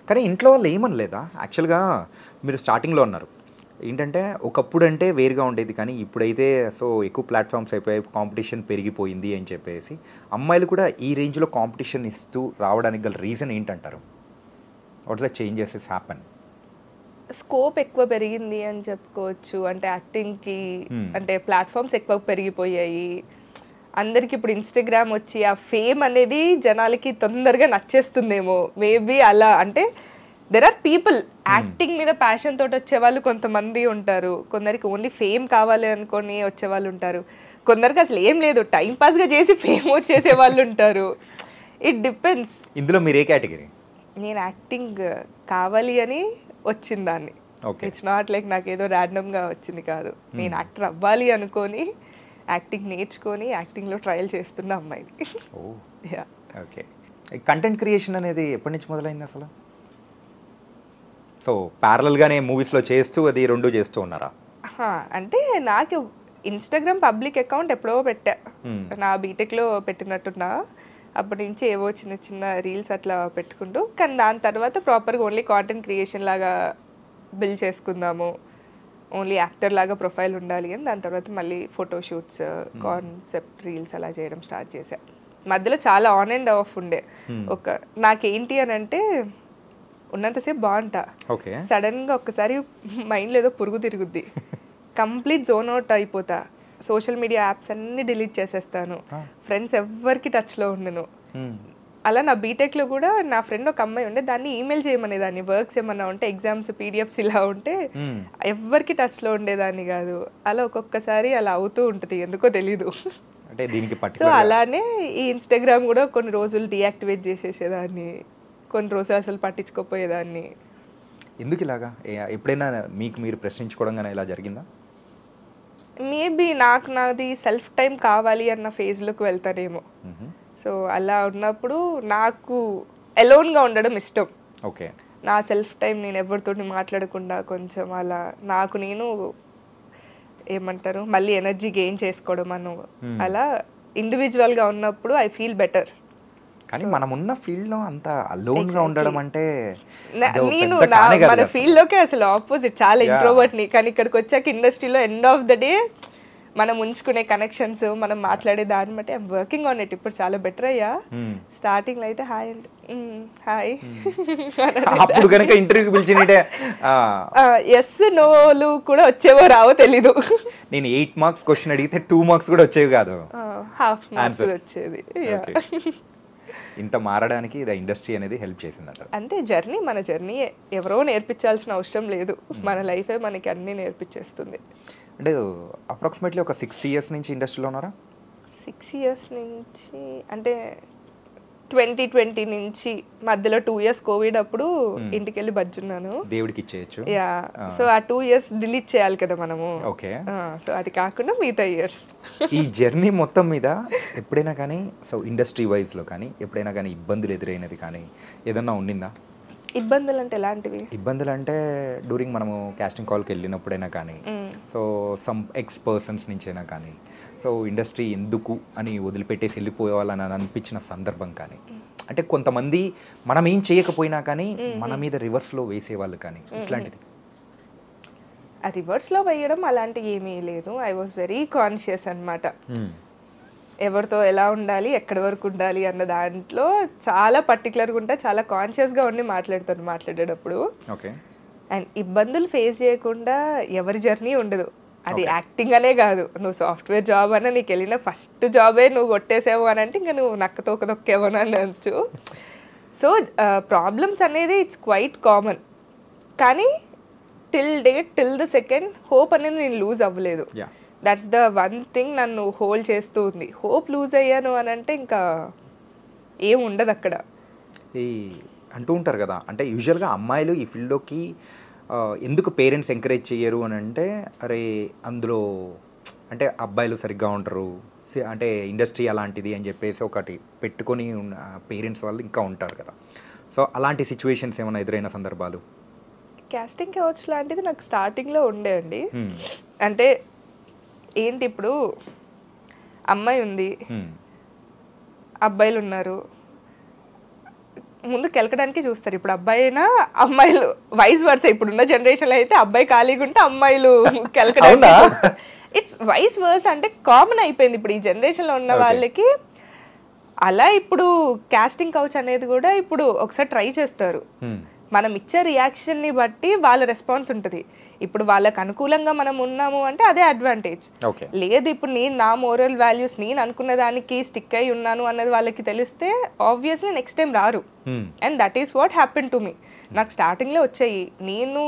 కానీ ఇంట్లో వాళ్ళు ఏమనలేదా? యాక్చువల్గా మీరు స్టార్టింగ్లో ఉన్నారు ఏంటంటే, ఒకప్పుడు అంటే వేరుగా ఉండేది, కానీ ఇప్పుడైతే సో ఎక్కువ ప్లాట్ఫామ్స్ అయిపోయాయి, కాంపిటీషన్ పెరిగిపోయింది అని చెప్పేసి అమ్మాయిలు కూడా ఈ రేంజ్లో కాంపిటీషన్ ఇస్తూ రావడానికి గల రీజన్ ఏంటంటారు? What's the changes is happen? Scope ఎక్కువ పెరిగింది అని చెప్పుకోవచ్చు. అంటే యాక్టింగ్కి అంటే ప్లాట్ఫామ్స్ ఎక్కువ పెరిగిపోయాయి. అందరికి ఇప్పుడు ఇన్స్టాగ్రామ్ వచ్చి ఆ ఫేమ్ అనేది జనాలకి తొందరగా నచ్చేస్తుందేమో మేబీ అలా. అంటే దెర్ ఆర్ పీపుల్ యాక్టింగ్ మీద ప్యాషన్ తోటి వచ్చే వాళ్ళు కొంతమంది ఉంటారు, కొందరికి ఓన్లీ ఫేమ్ కావాలి అనుకొని వచ్చే వాళ్ళు ఉంటారు, కొందరికి అసలు ఏం లేదు టైం పాస్ గా చేసి ఫేమ్ వచ్చేసే వాళ్ళు ఉంటారు. It depends. ఇందులో మీరు ఏ కేటగిరీ? నేను యాక్టింగ్ కావాలి అని వచ్చిన దాన్ని. ఇట్స్ నాట్ లైక్ నాకు ఏదో ర్యాండమ్ గా వచ్చింది కాదు. నేను యాక్టర్ అవ్వాలి అనుకొని యాక్టింగ్ నేర్చుకొని యాక్టింగ్లో ట్రయల్ చేస్తున్న అమ్మాయిని. ఓకే. కంటెంట్ క్రియేషన్ అనేది ఎప్పటి నుంచి మొదలైంది అసలు? సో ప్యారలల్గానే మూవీస్లో చేస్తూ అది రెండు చేస్తూ ఉన్నారా? అంటే నాకు ఇన్స్టాగ్రామ్ పబ్లిక్ అకౌంట్ ఎప్పుడో పెట్టా, నా బీటెక్లో పెట్టినట్టున్నా. అప్పటి నుంచి ఏవో చిన్న చిన్న రీల్స్ అట్లా పెట్టుకుంటూ, కానీ దాని తర్వాత ప్రాపర్గా ఓన్లీ కాంటెంట్ క్రియేషన్ లాగా బిల్డ్ చేసుకుందాము, ఓన్లీ యాక్టర్ లాగా ప్రొఫైల్ ఉండాలి అని. దాని తర్వాత మళ్ళీ ఫోటోషూట్స్, కాన్సెప్ట్ రీల్స్ అలా చేయడం స్టార్ట్ చేశా. మధ్యలో చాలా ఆన్ అండ్ ఆఫ్ ఉండే. నాకేంటి అని అంటే ఉన్నంతసేపు బాగుంటా, సడన్ గా ఒక్కసారి మైండ్లో ఏదో పురుగు తిరుగుద్ది, కంప్లీట్ జోన్ అవుట్ అయిపోతా, సోషల్ మీడియా యాప్స్ అన్ని డిలీట్ చేసేస్తాను, ఫ్రెండ్స్ ఎవ్వరికి టచ్లో ఉండను. అలా నా బీటెక్లో కూడా నా ఫ్రెండ్ ఒక అమ్మాయి ఉండే, దాన్ని ఈమెయిల్ చేయమనేదాన్ని, వర్క్స్ ఏమన్నా ఉంటే ఎగ్జామ్స్ పీడిఎఫ్స్ ఇలా ఉంటే ఎవ్వరికి టచ్లో ఉండేదాన్ని కాదు. అలా ఒక్కొక్కసారి అలా అవుతూ ఉంటుంది, ఎందుకో తెలీదు. సో అలానే ఈ ఇన్స్టాగ్రామ్ కూడా కొన్ని రోజులు డీయాక్టివేట్ చేసేసేదాన్ని, కొన్ని రోజులు అసలు పట్టించుకోపోయేదాన్ని. ఎందుకు ఇలాగా? ఎప్పుడైనా మీకు మీరు ప్రశ్నించుకోవడం కానీ ఇలా జరిగిందా? మేబీ నాది సెల్ఫ్ టైం కావాలి అన్న ఫేజ్లోకి వెళ్తానేమో. సో అలా ఉన్నప్పుడు నాకు ఎలోన్గా ఉండడం ఇష్టం. ఓకే. నా సెల్ఫ్ టైం నేను ఎవరితోటి మాట్లాడకుండా కొంచెం అలా నాకు నేను ఏమంటారు మళ్ళీ ఎనర్జీ గెయిన్ చేసుకోవడం అను, అలా ఇండివిజువల్గా ఉన్నప్పుడు ఐ ఫీల్ బెటర్. కానీ మనం ఉన్న ఫీల్డ్ లో అంత అలోన్ గా ఉండడం అంటే, నేను మన ఫీల్డ్ లోకే అసలు ఆపోజిట్, చాలా ఇంట్రోవర్ట్ ని. కానీ ఇక్కడికి వచ్చాక ఇండస్ట్రీలో ఎండ్ ఆఫ్ ద డే మనం ఉంచుకునే కనెక్షన్స్, మనం మాట్లాడే దాన్ని బట్టి ఐఎమ్ వర్కింగ్ ఆన్ ఇట్. ఇప్పుడు చాలా బెటర్ అయ్యా. స్టార్టింగ్ లో అయితే హాయ్ అంటే హాయ్, అప్పుడు కనుక ఇంటర్వ్యూకి పిలిచినట్టే ఎస్ నోలు కూడా వచ్చేవో రావో తెలీదు. నేను 8 మార్క్స్ క్వశ్చన్ అడిగితే 2 మార్క్స్ కూడా వచ్చేవి కాదు, హాఫ్ మార్క్స్ వచ్చేది. ఇంత మారడానికి ఇది ఇండస్ట్రీ అనేది హెల్ప్ చేసిందట. అంటే జర్నీ, మన జర్నీ ఎవరో నేర్పించాల్సిన అవసరం లేదు, మన లైఫే మనకి అన్ని నేర్పించేస్తుంది. అంటే అప్రాక్సిమేట్లీ ఒక 6 years నుంచి ఇండస్ట్రీలో ఉన్నారా? 6 years నుంచి అంటే 2020 నుంచి, మధ్యలో 2 years కోవిడ్ అప్పుడు ఇంటికి వెళ్ళి బజ్జున్నాను, దేవుడికి ఇచ్చేయచ్చు. యా, సో ఆ 2 years డిలీట్ చేయాలి కదా మనము. ఓకే. సో అది కాకుండా మిగతా ఇయర్స్. ఈ జర్నీ మొత్తం మీద ఎప్పుడైనా కానీ సో ఇండస్ట్రీ వైజ్లో కానీ ఎప్పుడైనా కానీ ఇబ్బందులు ఎదురైనది కానీ ఏదన్నా ఉండిందా? ఇబ్బందులు అంటే ఎలాంటివి? ఇబ్బందులు అంటే డ్యూరింగ్ మనము కాస్టింగ్ కాల్కి వెళ్ళినప్పుడైనా కానీ, సో సమ్ ఎక్స్ పర్సన్స్ నుంచైనా కానీ, సో ఇండస్ట్రీ ఎందుకు అని వదిలిపెట్టేసి వెళ్ళిపోవాలని అనిపించిన సందర్భం కానీ అంటే కొంతమంది మనం ఏం చేయకపోయినా కానీ మన మీద రివర్స్లో వేసేవాళ్ళు కానీ ఇట్లాంటిది? ఆ రివర్స్లో వేయడం అలాంటివి ఏమీ లేదు. ఐ వాజ్ వెరీ కాన్షియస్ అనమాట. ఎవరితో ఎలా ఉండాలి, ఎక్కడి వరకు ఉండాలి అన్న దాంట్లో చాలా పర్టికులర్గా ఉంటా, చాలా కాన్షియస్గా ఉండి మాట్లాడేటప్పుడు. ఓకే. అండ్ ఇబ్బందులు ఫేస్ చేయకుండా ఎవరి జర్నీ ఉండదు. అది యాక్టింగ్ అనే కాదు, నువ్వు సాఫ్ట్వేర్ జాబ్ అన్న నీకు వెళ్ళిన ఫస్ట్ జాబే నువ్వు కొట్టేసావు అని అంటే ఇంకా నువ్వు నక్కతోకదొక్కేవో అని అనొచ్చు. సో ప్రాబ్లమ్స్ అనేది ఇట్స్ క్వైట్ కామన్. కానీ టిల్ ద సెకండ్ హోప్ అనేది నేను లూజ్ అవ్వలేదు. దట్స్ ద వన్ థింగ్ నన్ను హోల్డ్ చేస్తూ ఉంది. హోప్ లూజ్ అయ్యాను అని అంటే ఇంకా ఏం ఉండదు అక్కడ. ఈ అంటూ ఉంటారు కదా, అంటే యూజువల్గా అమ్మాయిలు ఈ ఫీల్డ్లోకి ఎందుకు పేరెంట్స్ ఎంకరేజ్ చేయరు అని అంటే, అరే అందులో అంటే అబ్బాయిలు సరిగ్గా ఉంటారు, అంటే ఇండస్ట్రీ అలాంటిది అని చెప్పేసి ఒకటి పెట్టుకొని ఉన్న పేరెంట్స్ వాళ్ళు ఇంకా ఉంటారు కదా. సో అలాంటి సిచ్యువేషన్స్ ఏమైనా ఎదురైన సందర్భాలు? కాస్టింగ్ కౌచ్ లాంటిది నాకు స్టార్టింగ్లో ఉండే అండి. అంటే ఏంటి, ఇప్పుడు అమ్మాయి ఉంది, అబ్బాయిలు ఉన్నారు, ముందు కెలకడానికి చూస్తారు. ఇప్పుడు అబ్బాయి అయినా అమ్మాయిలు వైస్ వర్స. ఇప్పుడున్న జనరేషన్లో అయితే అబ్బాయి ఖాళీగా ఉంటే అమ్మాయిలు కెలకడానికి చూస్తారు. ఇట్స్ వైస్ వర్స్, అంటే కామన్ అయిపోయింది ఇప్పుడు ఈ జనరేషన్లో ఉన్న వాళ్ళకి. అలా ఇప్పుడు కాస్టింగ్ కౌచ్ అనేది కూడా ఇప్పుడు ఒకసారి ట్రై చేస్తారు. మనం ఇచ్చే రియాక్షన్ని బట్టి వాళ్ళ రెస్పాన్స్ ఉంటుంది. ఇప్పుడు వాళ్ళకి అనుకూలంగా మనం ఉన్నాము అంటే అదే అడ్వాంటేజ్. లేదు ఇప్పుడు నేను నా మోరల్ వాల్యూస్ నేను అనుకున్న దానికి స్టిక్ అయి ఉన్నాను అన్నది వాళ్ళకి తెలిస్తే ఆబ్వియస్లీ నెక్స్ట్ టైం రారు. And that is what happen to me. నాకు స్టార్టింగ్లో వచ్చాయి, నేను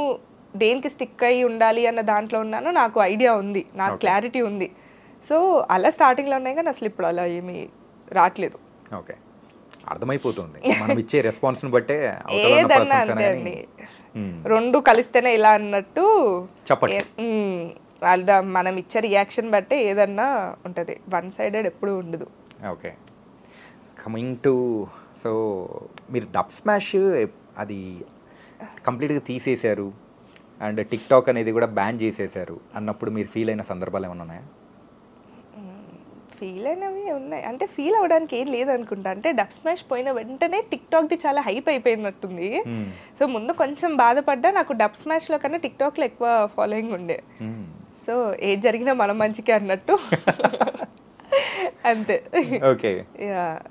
దేనికి స్టిక్ అయి ఉండాలి అన్న దాంట్లో ఉన్నాను, నాకు ఐడియా ఉంది, నాకు క్లారిటీ ఉంది. సో అలా స్టార్టింగ్లో ఉన్నాయి, కానీ అసలు ఇప్పుడు అలా ఏమీ రావట్లేదు. ఓకే, అర్థమైపోతుంది మనం ఇచ్చే రెస్పాన్స్ ని బట్టే. ఏదన్నా అంతే అండి, రెండు కలిస్తేనే ఇలా అన్నట్టు మనం ఇచ్చే రియాక్షన్ బట్టే ఏదన్నా ఉంటది, వన్ సైడెడ్ ఎప్పుడు ఉండదు. ఓకే, కమింగ్ టు సో మీరు డబ్ స్మాష్ అది కంప్లీట్గా తీసేశారు అండ్ టిక్ టాక్ అనేది కూడా బ్యాన్ చేసేసారు అన్నప్పుడు మీరు ఫీల్ అయిన సందర్భాలు ఏమైనా ఉన్నాయా? ఫీల్ అయినవి ఉన్నాయి, అంటే ఫీల్ అవ్వడానికి ఏం లేదనుకుంటా. అంటే డబ్ స్మాష్ పోయిన వెంటనే టిక్ టాక్ ది చాలా హైప్ అయిపోయినట్టుంది. సో ముందు కొంచెం బాధపడ్డా, నాకు డబ్ స్మాష్ లో కన్నా టిక్ టాక్ లో ఎక్కువ ఫాలోయింగ్ ఉండే. సో ఏది జరిగినా మన మంచికే అన్నట్టు అంతే. ఓకే,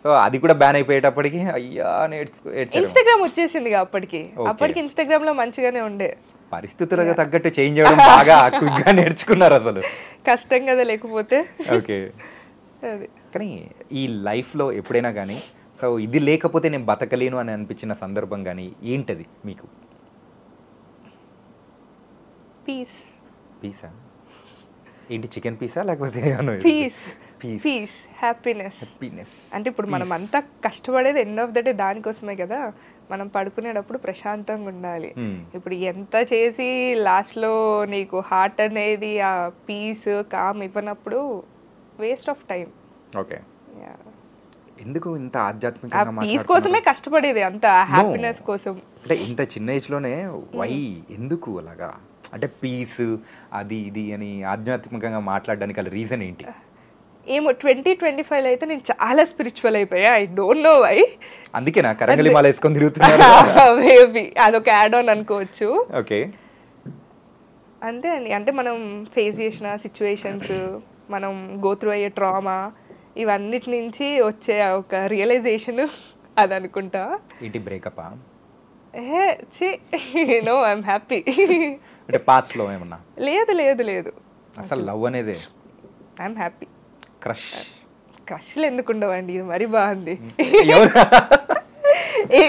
సో అది కూడా బ్యాన్ అయిపోయేటప్పటికి అయ్యా ఇన్స్టాగ్రామ్ వచ్చేసింది అప్పటికి ఇన్స్టాగ్రామ్ లో మంచిగానే ఉండే. పరిస్థితులకు తగ్గట్టు చేంజ్ అవ్వడం బాగా క్విక్గా నేర్చుకున్నారు అసలు. కష్టం కదా లేకపోతే. ఓకే, కానీ ఈ లైఫ్లో ఎప్పుడైనా కానీ సో ఇది లేకపోతే నేను బతకలేను అని అనిపించిన సందర్భం కానీ ఏంటది మీకు? పీస్. పీసా ఏంటి, చికెన్ పీసా లేకపోతే? Peace, happiness. అంటే ఇప్పుడు మనం అంతా కష్టపడేది ఎండ్ ఆఫ్ ద డే దానికోసమే కదా. మనం పడుకునేటప్పుడు ప్రశాంతంగా ఉండాలి. ఇప్పుడు ఎంత చేసి లాస్ట్ లో నీకు హార్ట్ అనేది ఆ పీస్ కామ్ ఇవ్వనప్పుడు వేస్ట్ ఆఫ్ టైం. ఓకే, ఎందుకు ఇంత ఆధ్యాత్మికంగా పీస్ కోసమే కష్టపడేది, అంత హ్యాపీనెస్ కోసం. అంటే ఇంత చిన్న ఏజ్ లోనే వై ఎందుకు అలాగా, అంటే పీస్ అది ఇది అని ఆధ్యాత్మికంగా మాట్లాడడానికి అలా రీజన్ ఏంటి? ఏమో 2025 అయితే నేను చాలా స్పిరిచువల్ అయిపోయా. I don't know why. అందుకే నా కరంగలి మాల వేసుకొని తిరుగుతున్నారు. మేబీ అదొక యాడ్ ఆన్ అనుకోవచ్చు. ఓకే, అంతే అండి. అంటే మనం ఫేస్ చేసిన సిచ్యువేషన్స్, మనం గో త్రూ అయ్యే ట్రామా, ఇవన్నిటి నుంచి వచ్చే ఒక రియలైజేషన్ అది అనుకుంటా. ఏంటి బ్రేకప్? No, I'm happy. అంటే పాస్ట్ లో ఏమన్నా? లేదు లేదు లేదు, అసలు లవ్ అనేదే. I'm happy. క్రష్లు ఎందుకు ఉండవండి, ఇది మరీ బాగుంది.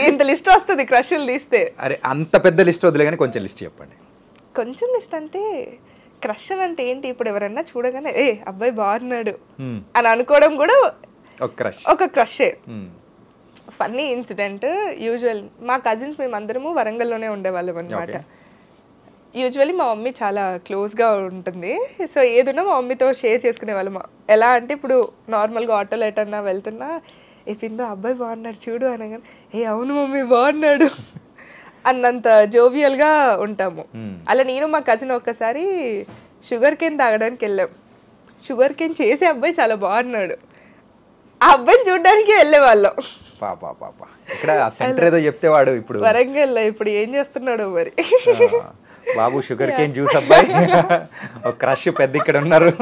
ఇంత లిస్ట్ వస్తుంది క్రష్లు తీస్తే. అరే అంత పెద్ద లిస్ట్ వదిలే కానీ కొంచెం లిస్ట్ చెప్పండి. కొంచెం లిస్ట్ అంటే క్రష్ అంటే ఏంటి, ఇప్పుడు ఎవరన్నా చూడగానే ఏ అబ్బాయి బాగున్నాడు అని అనుకోవడం కూడా ఒక క్రషే. ఫన్నీ ఇన్సిడెంట్, యూజువల్ మా కజిన్స్ మేమందరము వరంగల్లోనే ఉండేవాళ్ళం అనమాట. యూజువల్లీ మా మమ్మీ చాలా క్లోజ్గా ఉంటుంది. సో ఏదున్నా మా మమ్మీతో షేర్ చేసుకునే వాళ్ళం. ఎలా అంటే ఇప్పుడు నార్మల్గా ఆటోలో ఎటన్నా వెళ్తున్నా, ఏ పిందో అబ్బాయి బాగున్నాడు చూడు అనగానే ఏ అవును మమ్మీ బాగున్నాడు అన్నంత జోవియల్గా ఉంటాము. అలా నేను మా కజిన్ ఒక్కసారి షుగర్ కేన్ తాగడానికి వెళ్ళాం. షుగర్ కేన్ చేసే అబ్బాయి చాలా బాగున్నాడు. ఆ అబ్బాయిని చూడడానికి వెళ్ళేవాళ్ళం. పాపా పాప ఇక్కడ సెంటర్ ఏదో చెప్తే వాడు ఇప్పుడు వరంగల్ ఇప్పుడు ఏం చేస్తున్నాడు మరి. బాబు షుగర్ కేన్ జ్యూస్ అబ్బాయి ఒక క్రష్ పెద్ద ఇక్కడ ఉన్నారు.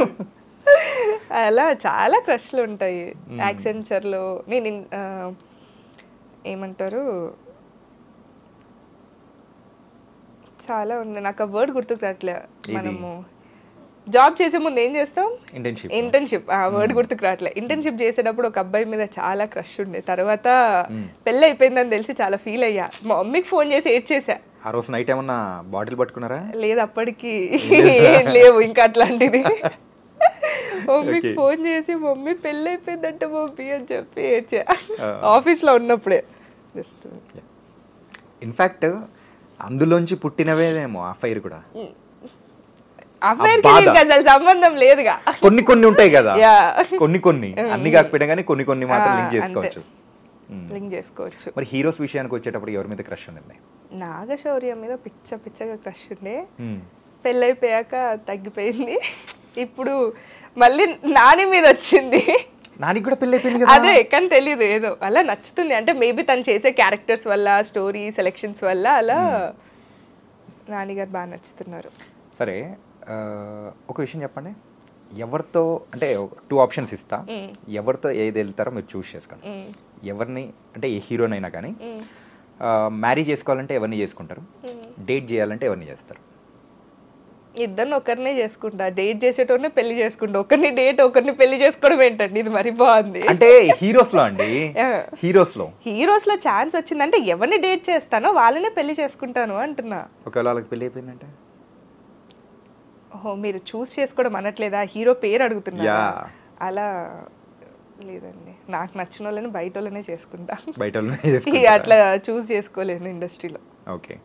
అలా చాలా క్రష్లు ఉంటాయి. యాక్సెంచర్లో నేను ఏమంటారు చాలా ఉంది, నాకు ఆ వర్డ్ గుర్తుకు రావట్లే. మనము జాబ్ చేసే ముందు ఏం చేస్తాం, ఇంటర్న్షిప్. ఆ వర్డ్ గుర్తుకు రావట్లే. ఇంటర్న్షిప్ చేసేటప్పుడు ఒక అబ్బాయి మీద చాలా క్రష్ ఉండే. తర్వాత పెళ్ళి అయిపోయిందని తెలిసి చాలా ఫీల్ అయ్యా. మా మమ్మీకి ఫోన్ చేసి ఏడ్చేసా. ఆ రోజు నైట్ ఏమన్నా బాటిల్ పట్టుకున్నారా? లేదు, అప్పటికి ఏం లేవు ఇంకా అట్లాంటిది. మమ్మీకి ఫోన్ చేసి మమ్మీ పెళ్ళి అయిపోయిందంట మమ్మీ అని చెప్పి ఏడ్చా, ఆఫీస్ లో ఉన్నప్పుడే. జస్ట్ ఇన్ఫాక్ట్ అందులోంచి పుట్టినవేమో ఆ ఫైర్ కూడా. అబ్బాయికి అసలు సంబంధం లేదుగా. కొన్ని కొన్ని ఉంటాయి కదా, కొన్ని అన్ని కాకపోయినా కానీ కొన్ని మాత్రం లింక్ చేసుకోవచ్చు. లింక్ చేసుకోవచ్చు. మరి హీరోస్ విషయానికి వచ్చేటప్పుడు ఎవరి మీద క్రష్ ఉండింది? నాగశౌర్య మీద పిచ్చగా క్రష్ ఉండే. పెళ్ళైపోయాక తగ్గిపోయింది. ఇప్పుడు మళ్ళీ నాని మీద వచ్చింది. నాని కూడా పెళ్ళి అయిపోయింది కదా. అదే కానీ తెలియదు, ఏదో అలా నచ్చుతుంది. అంటే మేబీ తను చేసే క్యారెక్టర్స్ వల్ల, స్టోరీ సెలెక్షన్స్ వల్ల అలా నాని గారు బాగా నచ్చుతున్నారు. సరే, ఒక విషయం చెప్పండి. ఎవరితో అంటే 2 ఆప్షన్స్ ఇస్తా, ఎవరితో ఏది వెళ్తారో మీరు చూస్ చేసుకోండి. ఎవరిని అంటే ఏ హీరోనైనా కానీ మ్యారేజ్ చేసుకోవాలంటే ఎవరిని చేసుకుంటారు, డేట్ చేయాలంటే ఎవరిని చేస్తారు? ఇద్దరిని ఒకరినే చేసుకుంటా. డేట్ చేసేటోనే పెళ్లి చేసుకుంటా. ఒకరిని డేట్ ఒకరిని పెళ్లి చేసుకోవడం ఏంటండి, ఇది మరి బాగుంది. అంటే హీరోస్ లో అండి, హీరోస్ లో ఛాన్స్ వచ్చిందంటే ఎవరిని డేట్ చేస్తానో వాళ్ళనే పెళ్లి చేసుకుంటాను అంటున్నా. ఒకవేళ వాళ్ళకి పెళ్లి అయిపోయిందంటే? ఓహో, మీరు చూస్ చేసుకోవడం అనట్లేదా, హీరో పేరు అడుగుతున్నా. అలా లేదండి, నాకు నచ్చిన వాళ్ళని బయట వాళ్ళనే చేసుకుంటా. అట్లా చూస్ చేసుకోలేను ఇండస్ట్రీలో. ఓకే.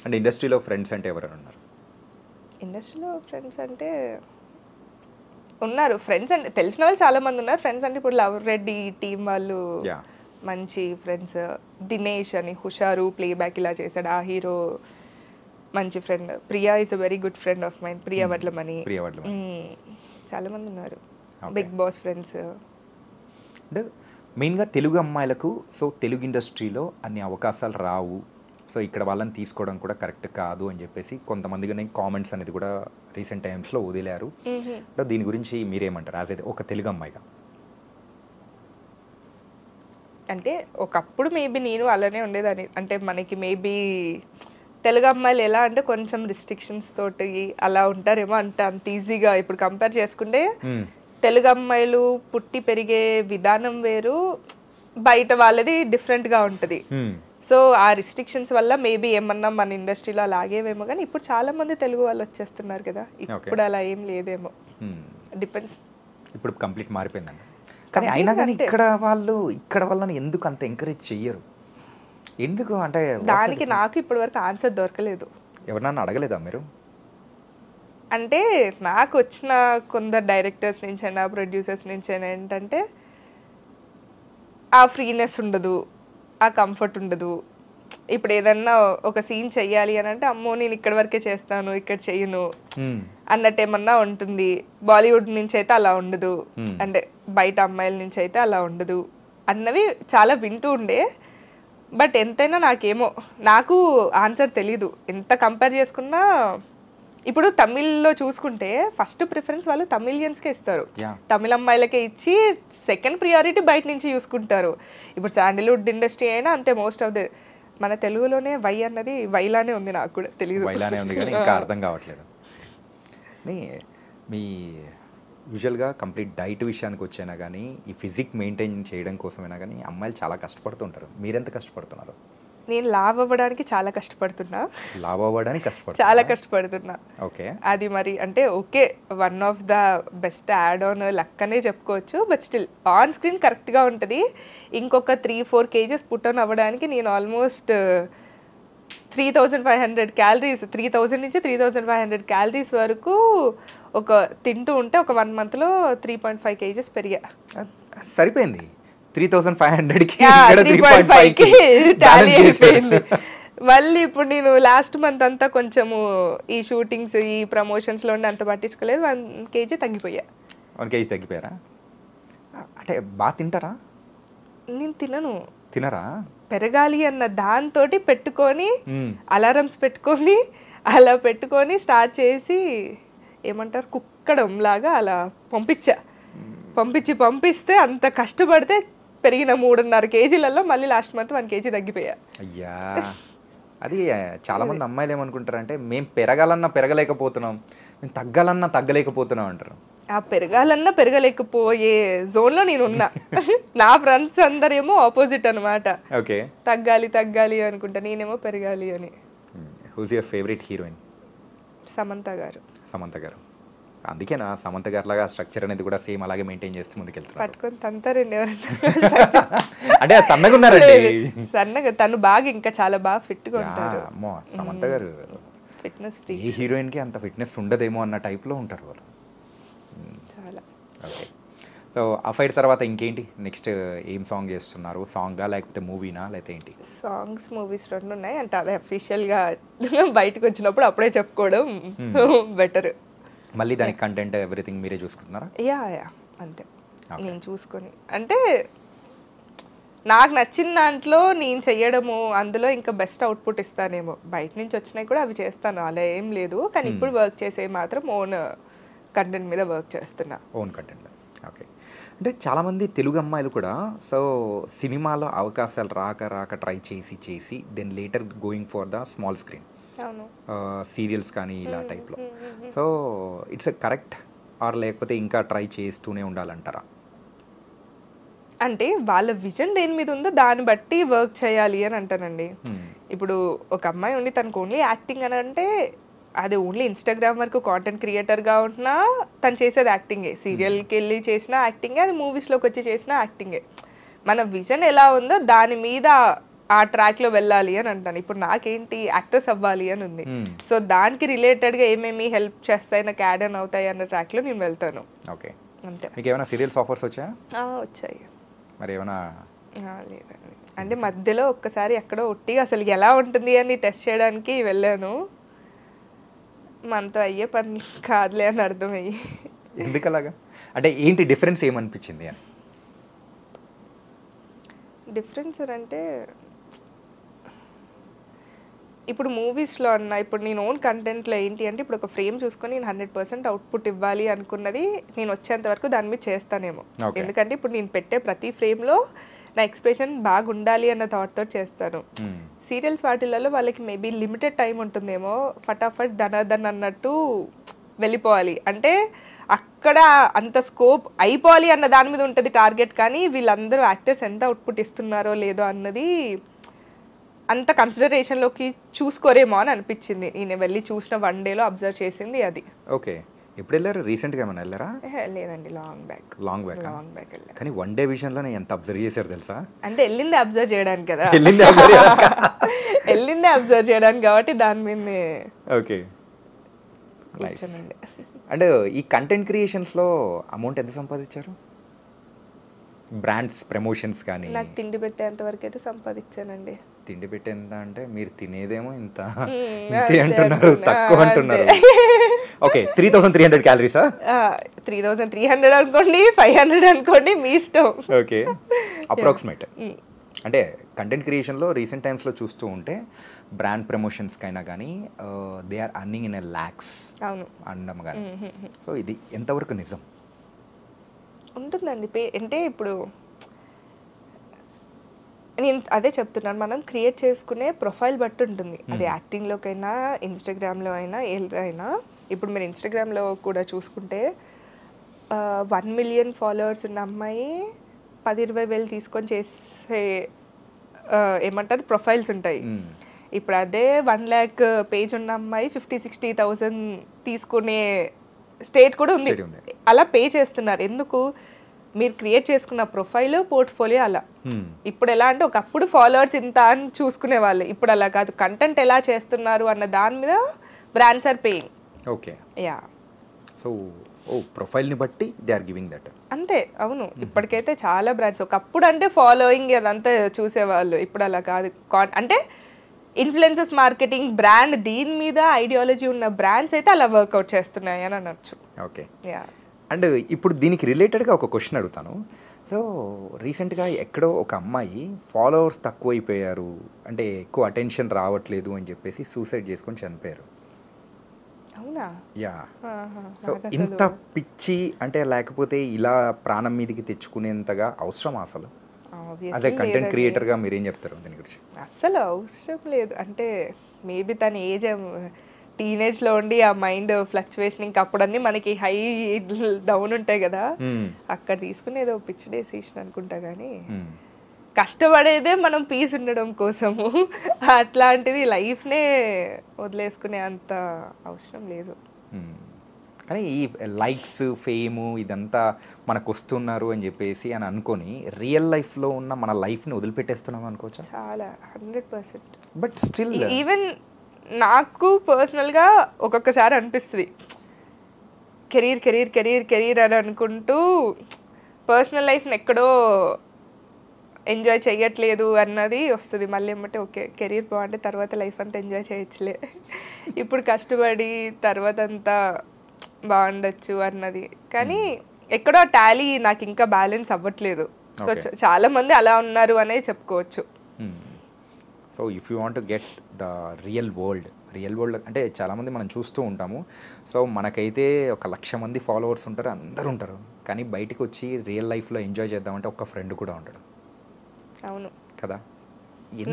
అంటే ఇండస్ట్రీలో ఫ్రెండ్స్ అంటే ఎవరైనా ఉన్నారు? ఇండస్ట్రీలో ఫ్రెండ్స్ అంటే ఉన్నారు. ఫ్రెండ్స్ అంటే తెలిసిన వాళ్ళు చాలా మంది ఉన్నారు. ఫ్రెండ్స్ అంటే ఇప్పుడు లవ్ రెడ్డి టీం వాళ్ళు మంచి ఫ్రెండ్స్. దినేష్ అని హుషారు ప్లేబ్యాక్ ఇలా చేశాడు, ఆ హీరో మంచి friend. Priya is a very good friend of mine, Priya Vadlamani. చాలా మంది ఉన్నారు బిగ్ బాస్ ఫ్రెండ్స్. అంటే మెయిన్గా తెలుగు అమ్మాయిలకు సో తెలుగు ఇండస్ట్రీలో అన్ని అవకాశాలు రావు, సో ఇక్కడ వాళ్ళని తీసుకోవడం కూడా కరెక్ట్ కాదు అని చెప్పేసి కొంతమందిగా కామెంట్స్ అనేది కూడా రీసెంట్ టైమ్స్లో వదిలేరు. దీని గురించి మీరేమంటారు యాజ్ ఒక తెలుగు అమ్మాయిగా? అంటే ఒకప్పుడు మేబీ నేను అలానే ఉండేదాన్ని. అంటే మనకి మేబీ తెలుగు అమ్మాయిలు ఎలా అంటే కొంచెం రిస్ట్రిక్షన్స్ తోటి అలా ఉంటారేమో. అంటే అంత ఈజీగా ఇప్పుడు కంపేర్ చేసుకుంటే తెలుగు అమ్మాయిలు పుట్టి పెరిగే విధానం వేరు, బయట వాళ్ళది డిఫరెంట్గా ఉంటుంది. సో ఆ రిస్ట్రిక్షన్స్ వల్ల మేబీ ఏమన్నా మన ఇండస్ట్రీలో అలాగేవేమో. కానీ ఇప్పుడు చాలా మంది తెలుగు వాళ్ళు వచ్చేస్తున్నారు కదా, ఇప్పుడు అలా ఏం లేదేమో. డిపెండ్స్. ఇప్పుడు కంప్లీట్ మారిపోయిందండి. కానీ అయినా కానీ ఇక్కడ వాళ్ళని ఎందుకు అంత ఎంకరేజ్ చెయ్యరు? ఎందుకు అంటే దానికి నాకు ఇప్పటి వరకు ఆన్సర్ దొరకలేదు. ఎవరన్నా అడగలేదా మీరు? అంటే నాకు వచ్చిన కొందరు డైరెక్టర్స్ నుంచి అయినా ప్రొడ్యూసర్స్ నుంచి అయినా ఏంటంటే ఆ ఫ్రీనెస్ ఉండదు, ఆ కంఫర్ట్ ఉండదు. ఇప్పుడు ఏదన్నా ఒక సీన్ చెయ్యాలి అని అంటే అమ్మో నేను ఇక్కడ వరకే చేస్తాను, ఇక్కడ చెయ్యను అన్నట్టు ఏమన్నా ఉంటుంది. బాలీవుడ్ నుంచి అయితే అలా ఉండదు, అంటే బయట అమ్మాయిల నుంచి అయితే అలా ఉండదు అన్నవి చాలా వింటూ ఉండే. బట్ ఎంతైనా నాకు ఆన్సర్ తెలీదు. ఎంత కంపేర్ చేసుకున్నా ఇప్పుడు తమిళ్లో చూసుకుంటే ఫస్ట్ ప్రిఫరెన్స్ వాళ్ళు తమిళియన్స్కే ఇస్తారు, తమిళ అమ్మాయిలకే ఇచ్చి సెకండ్ ప్రియారిటీ బయట నుంచి చూసుకుంటారు. ఇప్పుడు శాండిల్వుడ్ ఇండస్ట్రీ అయినా అంతే. మోస్ట్ ఆఫ్ ది మన తెలుగులోనే వై అన్నది వైలానే ఉంది, నాకు కూడా తెలియదు. వైలానే ఉంది కానీ ఇంకా అర్థం కావట్లేదు. మీ యూజువల్గా కంప్లీట్ డైట్ విషయానికి వచ్చైనా కానీ ఈ ఫిజిక్ మెయింటైన్ చేయడం కోసమైనా కానీ అమ్మాయిలు చాలా కష్టపడుతుంటారు. మీరెంత కష్టపడుతున్నారు? నేను లావ్ అవ్వడానికి చాలా కష్టపడుతున్నా. చాలా కష్టపడుతున్నా. ఓకే. అది మరి అంటే okay, one of the best add on luck అనే చెప్పుకోవచ్చు. బట్ స్టిల్ ఆన్ స్క్రీన్ కరెక్ట్గా ఉంటుంది. ఇంకొక 3-4 kgs పుట్ ఆన్ అవ్వడానికి నేను ఆల్మోస్ట్ 3,500 క్యాలరీస్, 3,000 నుంచి 3,500 క్యాలరీస్ వరకు ఒక తింటూ ఉంటే ఒక 1 monthలో 3.5 kgs పెరిగా. సరిపోయింది. 3,500కి టాలీ అయిపోయింది. మళ్ళీ ఇప్పుడు నేను లాస్ట్ మంత్ అంతా కొంచెము ఈ షూటింగ్స్ ఈ ప్రమోషన్స్ లో అంత పట్టించుకోలేదు. 1 kg తగ్గిపోయా. 1 kg తగ్గిపోయారా? అంటే బాగా తింటారా? నేను తినరా? పెరగాలి అన్న దాంతో పెట్టుకొని అలారమ్స్ పెట్టుకొని అలా పెట్టుకొని స్టార్ట్ చేసి ఏమంటారు కుక్కడం లాగా అలా పంపిస్తే అంత కష్టపడితే పెరిగిన 3.5 కేజీలలో మళ్ళీ లాస్ట్ మంత్ 1 కేజీ తగ్గిపోయా. అయ్యా, అది చాలా మంది అమ్మాయిలు ఏమనుకుంటారంటే మేము పెరగాలన్నా పెరగలేకపోతున్నాం, మేము తగ్గాలన్నా తగ్గలేకపోతున్నాం అంటారు. ఆ పెరగాలన్నా పెరగలేకపోయే జోన్లో నేను ఉన్నా. నా ఫ్రెండ్స్ అందరేమో ఆపోజిట్ అనమాట. ఓకే, తగ్గాలి అనుకుంటా, నేనేమో పెరగాలి అని. Who's your favourite heroine? Samantha garu. అందుకేనా సమంత గారు లాగా స్ట్రక్చర్ అనేది కూడా సేమ్ అలాగే మెయింటైన్ చేస్తూ ముందుకెళ్తారు. పట్టుకొని తంతారండి ఎవరంటే. అంటే సన్నగా ఉన్నారండి. సన్నగా, తను బాగా ఇంకా చాలా బాగా ఫిట్ గా ఉంటారు. అమ్మో, సమంత గారు ఫిట్నెస్ ఫ్రీ. ఏ హీరోయిన్ కి అంత ఫిట్నెస్ ఉండదేమో అన్న టైప్ లో ఉంటారు వాళ్ళు చాలా. ఓకే, సో ఆ ఫైట్ తర్వాత ఇంకేంటి నెక్స్ట్? ఏం సాంగ్ చేస్తున్నారు? సాంగా లేకపోతే మూవీనా లేకపోతే ఏంటి? సాంగ్స్ మూవీస్ 2 ఉన్నాయి. అంటే అదే అఫీషియల్ గా బయటకు వచ్చినప్పుడు అప్పుడే చెప్పుకోవడం బెటర్. మళ్ళీ దానికి కంటెంట్ ఎవ్రీథింగ్ మీరే చూసుకుంటున్నారా? యా అంతే, నేను చూసుకొని. అంటే నాకు నచ్చిన దాంట్లో నేను చెయ్యడము, అందులో ఇంకా బెస్ట్ అవుట్పుట్ ఇస్తానేమో. బయట నుంచి వచ్చినాయి కూడా అవి చేస్తాను, అలా ఏం లేదు. కానీ ఇప్పుడు వర్క్ చేసే మాత్రం ఓన్ కంటెంట్ మీద వర్క్ చేస్తున్నా. Own content. ఓకే, అంటే చాలామంది తెలుగు అమ్మాయిలు కూడా సో సినిమాలో అవకాశాలు రాక ట్రై చేసి then later going for the small screen, serials కానీ ఇలా టైప్లో. సో ఇట్స్ కరెక్ట్ ఆర్ లేకపోతే ఇంకా ట్రై చేస్తూనే ఉండాలంటారా? అంటే వాళ్ళ విజన్ దేని మీద ఉందో దాన్ని బట్టి వర్క్ చేయాలి అని అంటానండి. ఇప్పుడు ఒక అమ్మాయి ఉండి తనకు ఓన్లీ యాక్టింగ్ అని అంటే అది ఓన్లీ ఇన్స్టాగ్రామ్ వరకు కాంటెంట్ క్రియేటర్గా ఉంటున్నా తను చేసేది యాక్టింగే. సీరియల్కి వెళ్ళి చేసిన యాక్టింగే, అది మూవీస్లోకి వచ్చి చేసిన యాక్టింగే. మన విజన్ ఎలా ఉందో దాని మీద ఆ ట్రాక్లో వెళ్ళాలి అని అంటాను. ఇప్పుడు నాకేంటి యాక్టర్స్ అవ్వాలి అని ఉంది. సో దానికి రిలేటెడ్గా ఏమేమి హెల్ప్ చేస్తాయి, నాకు యాడ్ ఆన్ అవుతాయి అన్న ట్రాక్లో నేను వెళ్తాను. ఓకే, అంతే. మీకు ఏమైనా సీరియల్స్ ఆఫర్స్ వచ్చాయా? వచ్చాయి. మరి ఏమైనా? లేదండి, అంటే మధ్యలో ఒక్కసారి ఎక్కడో ఒట్టిగా అసలు ఎలా ఉంటుంది అని టెస్ట్ చేయడానికి వెళ్ళాను. మనతో అయ్యే పని కాదులే అని అర్థమయ్యి. ఎందుకు అలాగా? అంటే ఏంటి డిఫరెన్స్ ఏమనిపించింది అని? డిఫరెన్స్ అంటే ఇప్పుడు మూవీస్లో అన్న, ఇప్పుడు నేను ఓన్ కంటెంట్లో ఏంటి అంటే ఇప్పుడు ఒక ఫ్రేమ్ చూసుకొని నేను 100% అవుట్పుట్ ఇవ్వాలి అనుకున్నది నేను వచ్చేంత వరకు దాని మీద చేస్తానేమో. ఎందుకంటే ఇప్పుడు నేను పెట్టే ప్రతి ఫ్రేమ్లో నా ఎక్స్ప్రెషన్ బాగా ఉండాలి అన్న థాట్తో చేస్తాను. సీరియల్స్ వాటిలలో వాళ్ళకి మేబీ లిమిటెడ్ టైం ఉంటుందేమో, ఫటాఫట్ ధనాధన్ అన్నట్టు వెళ్ళిపోవాలి. అంటే అక్కడ అంత స్కోప్ అయిపోవాలి అన్న దాని మీద ఉంటుంది టార్గెట్. కానీ వీళ్ళందరూ యాక్టర్స్ ఎంత అవుట్పుట్ ఇస్తున్నారో లేదో అన్నది అంత కన్సిడరేషన్లోకి చూసుకోరేమో అని అనిపించింది. నేను వెళ్ళి చూసిన 1 డేలో అబ్జర్వ్ చేసింది అది. ఓకే, ఎప్పుడు వెళ్ళారు? రీసెంట్గా ఏమైనా వెళ్ళారా? లేదండి, లాంగ్ బ్యాక్ వెళ్ళారు. కానీ 1 డే విషయంలో నేను ఎంత అబ్జర్వ్ చేశారు తెలుసా? అంటే వెళ్ళింది అబ్జర్వ్ చేయడానికి కదా, వెళ్ళిందే అబ్జర్వ్ చేయడానికి కాబట్టి దాని మీదనే. ఓకే, అంటే ఈ కంటెంట్ క్రియేషన్స్లో అమౌంట్ ఎంత సంపాదించారు? బ్రాండ్స్ ప్రమోషన్స్ కానీ? నాకు తిండి పెట్టేంత వరకు అయితే సంపాదించానండి. తిండి పెట్టేంత అంటే మీరు తినేదేమో ఇంత అంటున్నారు, తక్కువ అంటున్నారు. ఓకే, 3300 క్యాలరీసా? 3300 అనుకోండి, 500 అనుకోండి, మీ ఇష్టం. Okay, approximate. అంటే కంటెంట్ క్రియేషన్లో రీసెంట్ టైమ్స్లో చూస్తూ ఉంటే బ్రాండ్ ప్రమోషన్స్కి అయినా కానీ they are earning in lakhs అనడం కానీ. సో ఇది ఎంతవరకు నిజం ఉంటుందండి? అంటే ఇప్పుడు నేను అదే చెప్తున్నాను, మనం క్రియేట్ చేసుకునే ప్రొఫైల్ బట్టి ఉంటుంది. అది యాక్టింగ్లోకైనా ఇన్స్టాగ్రామ్లో అయినా ఏదైనా. ఇప్పుడు మీరు ఇన్స్టాగ్రామ్లో కూడా చూసుకుంటే 1 million ఫాలోవర్స్ ఉన్న అమ్మాయి 10-20 వేలు తీసుకొని చేసే ఏమంటారు ప్రొఫైల్స్ ఉంటాయి. ఇప్పుడు అదే 1 lakh పేజ్ ఉన్న అమ్మాయి 50,000-60,000 తీసుకునే స్టేట్ కూడా ఉంది. అలా పే చేస్తున్నారు. ఎందుకు? మీరు క్రియేట్ చేసుకున్న ప్రొఫైల్, పోర్ట్ఫోలియో అలా. ఇప్పుడు ఎలా అంటే ఒకప్పుడు ఫాలోవర్స్ ఇంత అని చూసుకునే వాళ్ళు, ఇప్పుడు అలా కాదు. కంటెంట్ ఎలా చేస్తున్నారు అన్న దాని మీద brands are paying. Okay, yeah. So ప్రొఫైల్ని బట్టి దే ఆర్ గివింగ్ దట్. అంతే, అవును. ఇప్పటికైతే చాలా బ్రాండ్స్, ఒకప్పుడు అంటే ఫాలోయింగ్ అదంతా చూసేవాళ్ళు, ఇప్పుడు అలా కాదు. అంటే ఇన్ఫ్లుయెన్సర్స్ మార్కెటింగ్ బ్రాండ్ దీని మీద ఐడియాలజీ ఉన్న బ్రాండ్స్ అయితే అలా వర్కౌట్ చేస్తున్నాయి అని అనొచ్చు. Okay, yeah. అండ్ ఇప్పుడు దీనికి రిలేటెడ్గా ఒక క్వశ్చన్ అడుగుతాను. సో రీసెంట్గా ఎక్కడో ఒక అమ్మాయి ఫాలోవర్స్ తక్కువైపోయారు, అంటే ఎక్కువ అటెన్షన్ రావట్లేదు అని చెప్పేసి సూసైడ్ చేసుకొని చనిపోయారు. అవునా? యా. సో ఇంత పిచ్చి అంటే లేకపోతే ఇలా ప్రాణం మీదకి తెచ్చుకునేంతగా అవసరం అసలు? అదే కంటెంట్ క్రియేటర్గా మీరేం చెప్తారు దీని గురించి? అస్సలు అవసరం లేదు. అంటే మేబీ తన ఏజ్ టీనేజ్లో ఉండి ఆ మైండ్ ఫ్లక్చువేషన్ ఇంకా అప్పుడన్నీ మనకి హై డౌన్ ఉంటాయి కదా, అక్కడ తీసుకుని ఏదో పిచ్చి డెసిషన్ అనుకుంటా. కానీ కష్టపడేదే మనం పీస్ ఉండడం కోసము, అట్లాంటిది లైఫ్నే వదిలేసుకునే అంత అవసరం లేదు. కానీ ఈ లైక్స్ ఫేము ఇదంతా మనకు వస్తున్నారు అని చెప్పేసి అని అనుకొని రియల్ లైఫ్లో ఉన్న మన లైఫ్ని వదిలిపెట్టేస్తున్నాం అనుకోవచ్చా? చాలా 100%. బట్ స్టిల్ ఈవెన్ నాకు పర్సనల్గా ఒక్కొక్కసారి అనిపిస్తుంది కెరీర్ కెరీర్ కెరీర్ కెరీర్ అని అనుకుంటూ పర్సనల్ లైఫ్ని ఎక్కడో ఎంజాయ్ చేయట్లేదు అన్నది వస్తుంది. మళ్ళీ ఏమంటే ఓకే కెరీర్ బాగుంటే తర్వాత లైఫ్ అంతా ఎంజాయ్ చేయొచ్చులే, ఇప్పుడు కష్టపడి తర్వాత అంతా బాగుండొచ్చు అన్నది. కానీ ఎక్కడో టాలీ నాకు ఇంకా బ్యాలెన్స్ అవ్వట్లేదు. సో చాలా మంది అలా ఉన్నారు అనే చెప్పుకోవచ్చు. So if you want to get the real world అంటే చాలామంది మనం చూస్తూ ఉంటాము. సో మనకైతే 1,00,000 మంది ఫాలోవర్స్ ఉంటారు, అందరూ ఉంటారు. కానీ బయటకు వచ్చి రియల్ లైఫ్లో ఎంజాయ్ చేద్దామంటే ఒక్క ఫ్రెండ్ కూడా ఉంటాడు. అవును కదా.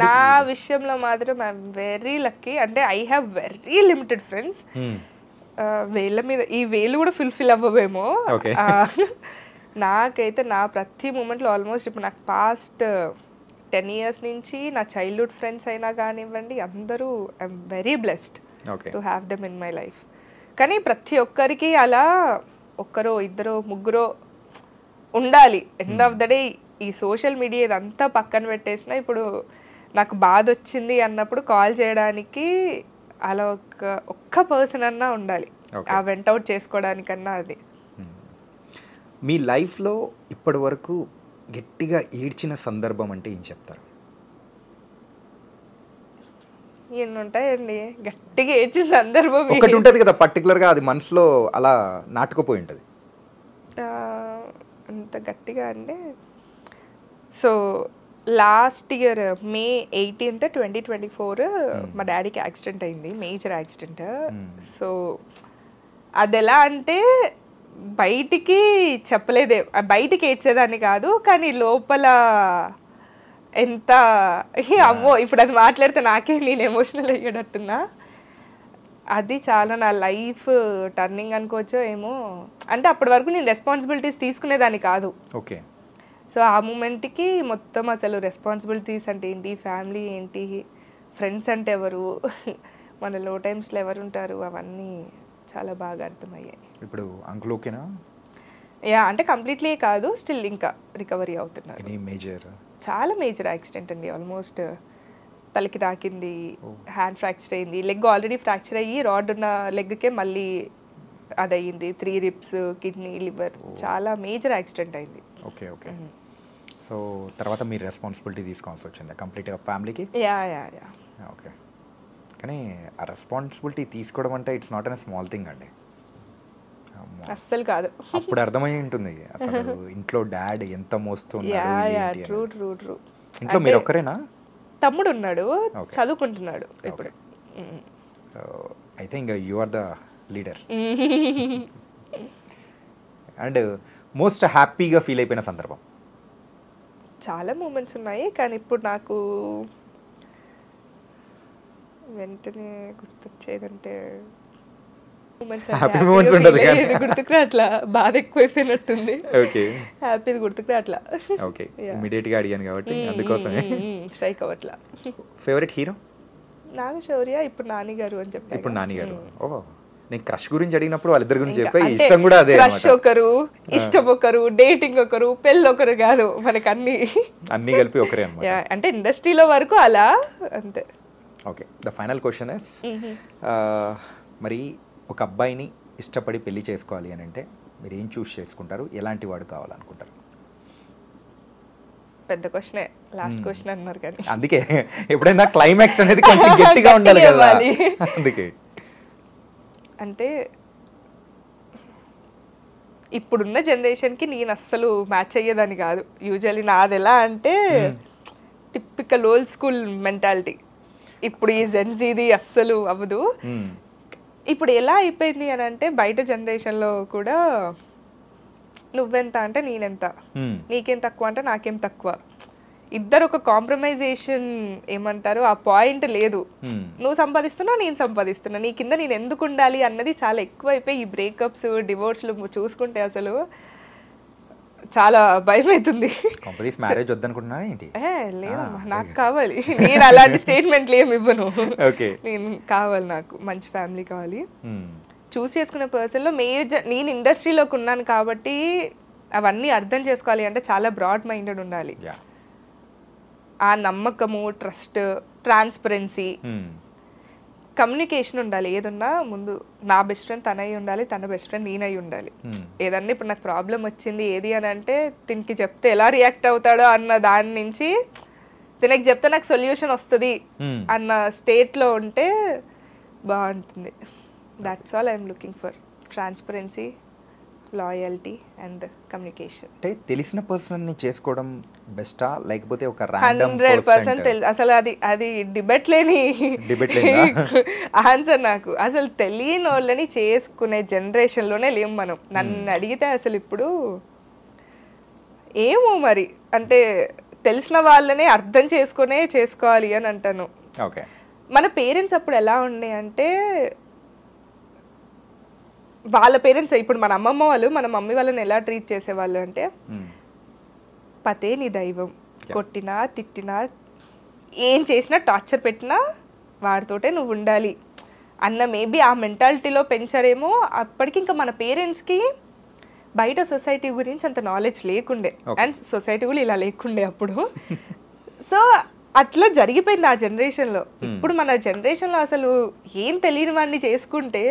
నా విషయంలో మాత్రం ఐఎమ్ వెరీ లక్కీ. అంటే I have very limited friends. వేళ్ళ మీద ఈ వేలు కూడా ఫుల్ఫిల్ అవ్వవేమో. నాకైతే నా ప్రతి మూమెంట్లో ఆల్మోస్ట్ ఇప్పుడు నాకు పాస్ట్ 10 years నుంచి నా చైల్డ్హుడ్ ఫ్రెండ్స్ అయినా కానివ్వండి అందరూ I'm very blessed to have them in my life. కానీ ప్రతి ఒక్కరికి అలా ఒక్కరో ఇద్దరో ముగ్గురో ఉండాలి. ఎండ్ ఆఫ్ ద డే ఈ సోషల్ మీడియా ఇదంతా పక్కన పెట్టేసిన ఇప్పుడు నాకు బాధ వచ్చింది అన్నప్పుడు కాల్ చేయడానికి అలా ఒక్క పర్సన్ అన్నా ఉండాలి, ఆ వెంట అవుట్ చేసుకోవడానికన్నా. అది మీ లైఫ్లో ఇప్పటి వరకు గట్టిగా ఏడ్చిన సందర్భం అంటే ఏం చెప్తారు? ఎన్ని ఉంటాయండి గట్టిగా ఏడ్చిన సందర్భం. ఒకటి ఉంటుంది కదా పర్టికులర్గా, అది మనసులో అలా నాటుకుపోయి ఉంటుంది. అంత గట్టిగా అంటే so last year May 18th 2024 మా డాడీకి యాక్సిడెంట్ అయింది, మేజర్ యాక్సిడెంట్. సో అది ఎలా అంటే బయటికి చెప్పలేదే, బయటికి ఏడ్చేదాన్ని కాదు కానీ లోపల ఎంత అమ్మో ఇప్పుడు అది మాట్లాడితే నాకే నేను ఎమోషనల్ అయ్యేటట్టున్నా. అది చాలా నా లైఫ్ టర్నింగ్ అనుకోవచ్చో ఏమో. అంటే అప్పటి వరకు నేను రెస్పాన్సిబిలిటీస్ తీసుకునేదాన్ని కాదు. ఓకే. సో ఆ మూమెంట్కి మొత్తం అసలు రెస్పాన్సిబిలిటీస్ అంటే ఏంటి, ఫ్యామిలీ ఏంటి, ఫ్రెండ్స్ అంటే ఎవరు, మన లో టైమ్స్లో ఎవరు ఉంటారు, అవన్నీ చాలా బాగా అర్థమయ్యాయి. ఇప్పుడు అంకుల్ ఓకేనా? యా, అంటే కంప్లీట్లీ కాదు, స్టిల్ ఇంకా రికవరీ అవుతున్నారు. చాలా మేజర్ యాక్సిడెంట్ అండి. ఆల్మోస్ట్ తలకి తాకింది, హ్యాండ్ ఫ్రాక్చర్ అయింది, లెగ్ ఆల్రెడీ ఫ్రాక్చర్ అయ్యి రాడ్ ఉన్న లెగ్కే మళ్ళీ అదయ్యింది, 3 ribs, కిడ్నీ, లివర్, చాలా మేజర్ యాక్సిడెంట్ అయింది. Okay okay. సో తర్వాత మీరు రెస్పాన్సిబిలిటీ తీసుకోవాల్సి వచ్చింది కంప్లీట్గా ఫ్యామిలీకి? Yeah yeah yeah. ఓకే. కానీ ఆ రెస్పాన్సిబిలిటీ తీసుకోవడం అంటే it's not an small thing అండి. అస్సలు కాదు. అప్పుడు అర్థమై ఉంటుంది అసలు ఇంట్లో డాడ్ ఎంత మోస్తున్నాడు. True true true. ఇంట్లో మీరు ఒక్కరేనా? తమ్ముడు ఉన్నాడు, చదువుకుంటున్నాడు ఇప్పుడు. అయితే ఇంకా you are the leader. And most హ్యాపీగా ఫీల్ అయిపోయిన సందర్భం? చాలా మూమెంట్స్ ఉన్నాయి కానీ ఇప్పుడు నాకు వెంటనే గుర్తొచ్చేదంటే గుర్తుకురా, అట్లా బాధ ఎక్కువైపోయినట్టుంది. హ్యాపీ గుర్తుకురా అట్లా. ఓకే, ఇమిడియట్ గా అడిగాను కాబట్టి అందుకోసమే స్ట్రైక్ అవ్వట్లా. Favourite hero? నాగశౌర్య, ఇప్పుడు నాని గారు అని చెప్పి. ఇప్పుడు నాని గారు. ఓ, నేను క్రష్ గురించి అడిగినప్పుడు వాళ్ళిద్దరి గురించి చెప్పే, ఇష్టం కూడా అదే. క్రష్ ఒకరు, ఇష్టం ఒకరు, డేటింగ్ ఒకరు, పెళ్ళి ఒకరు కాదు, మనకు అన్ని కలిపి ఒకరే అన్నమాట. అంటే ఇండస్ట్రీలో వరకు అలా అంతే. Okay, the final question is, మరి ఒక అబ్బాయిని ఇష్టపడి పెళ్లి చేసుకోవాలి అని అంటే మీరు ఏం చూస్ చేసుకుంటారు? ఎలాంటి వాడు కావాలనుకుంటారు? పెద్ద క్వశ్చనే, లాస్ట్ క్వశ్చన్ అన్నారు కానీ అందుకే ఎప్పుడైనా క్లైమాక్స్ అనేది కొంచెం గట్టిగా ఉండాలి కదా, అందుకే. అంటే ఇప్పుడున్న జనరేషన్కి నేను అస్సలు మ్యాచ్ అయ్యేదని కాదు. యూజువల్లీ నాది ఎలా అంటే టిపికల్ ఓల్డ్ స్కూల్ మెంటాలిటీ. ఇప్పుడు ఈ జెన్జీది అస్సలు అవ్వదు. ఇప్పుడు ఎలా అయిపోయింది అని అంటే బయట జనరేషన్లో కూడా నువ్వెంత అంటే నేనెంత, నీకేం తక్కువ అంటే నాకేం తక్కువ, ఇద్దరు ఒక కాంప్రమైజేషన్ ఏమంటారు ఆ పాయింట్ లేదు. నువ్వు సంపాదిస్తున్నావు, నేను సంపాదిస్తున్నా, నీ కింద నేను ఎందుకు ఉండాలి అన్నది చాలా ఎక్కువైపోయి ఈ బ్రేకప్స్ డివోర్స్లు చూసుకుంటే అసలు చాలా భయం అవుతుంది. మ్యారేజ్ వద్దనుకుంటున్నా ఏంటి? లేదమ్మా, నాకు కావాలి. నేను అలాంటి స్టేట్మెంట్లు ఏమి ఇవ్వను. నేను కావాలి, నాకు మంచి ఫ్యామిలీ కావాలి. చూస్ చేసుకునే పర్సన్లో నేను ఇండస్ట్రీలోకి ఉన్నాను కాబట్టి అవన్నీ అర్థం చేసుకోవాలి అంటే చాలా బ్రాడ్ మైండెడ్ ఉండాలి. ఆ నమ్మకము, ట్రస్ట్, ట్రాన్స్పరెన్సీ, కమ్యూనికేషన్ ఉండాలి. ఏదున్నా ముందు నా బెస్ట్ ఫ్రెండ్ తనై ఉండాలి, తన బెస్ట్ ఫ్రెండ్ నేనై ఉండాలి. ఏదన్నా ఇప్పుడు నాకు ప్రాబ్లం వచ్చింది ఏది అని అంటే తినికి చెప్తే ఎలా రియాక్ట్ అవుతాడో అన్న దాని నుంచి తినకి చెప్తే నాకు సొల్యూషన్ వస్తుంది అన్న స్టేట్లో ఉంటే బాగుంటుంది. That's all I'm looking for. Transparency, loyalty and communication. అంటే తెలిసిన పర్సన్ ని చేసుకోవడం బెస్టా లేకపోతే ఒక 100% అసలు అది డిబేట్ లేని ఆన్సర్. నాకు అసలు తెలియని వాళ్ళని చేసుకునే జనరేషన్ లోనే లేము మనం. నన్ను అడిగితే అసలు ఇప్పుడు ఏమో మరి అంటే తెలిసిన వాళ్ళనే అర్థం చేసుకోవాలి అని అంటాను. మన పేరెంట్స్ అప్పుడు ఎలా ఉండే అంటే వాళ్ళ పేరెంట్స్ ఇప్పుడు మన అమ్మమ్మ వాళ్ళు మన మమ్మీ వాళ్ళని ఎలా ట్రీట్ చేసేవాళ్ళు అంటే పతే నీ దైవం, కొట్టినా తిట్టినా ఏం చేసినా టార్చర్ పెట్టినా వాడితోటే నువ్వు ఉండాలి అన్న మేబీ ఆ మెంటాలిటీలో పెంచారేమో. అప్పటికి ఇంకా మన పేరెంట్స్కి బయట సొసైటీ గురించి అంత నాలెడ్జ్ లేకుండే అండ్ సొసైటీ కూడా ఇలా లేకుండే అప్పుడు. సో అట్లా జరిగిపోయింది ఆ జనరేషన్లో. ఇప్పుడు మన జనరేషన్లో అసలు ఏం తెలియని వాడిని చేసుకుంటే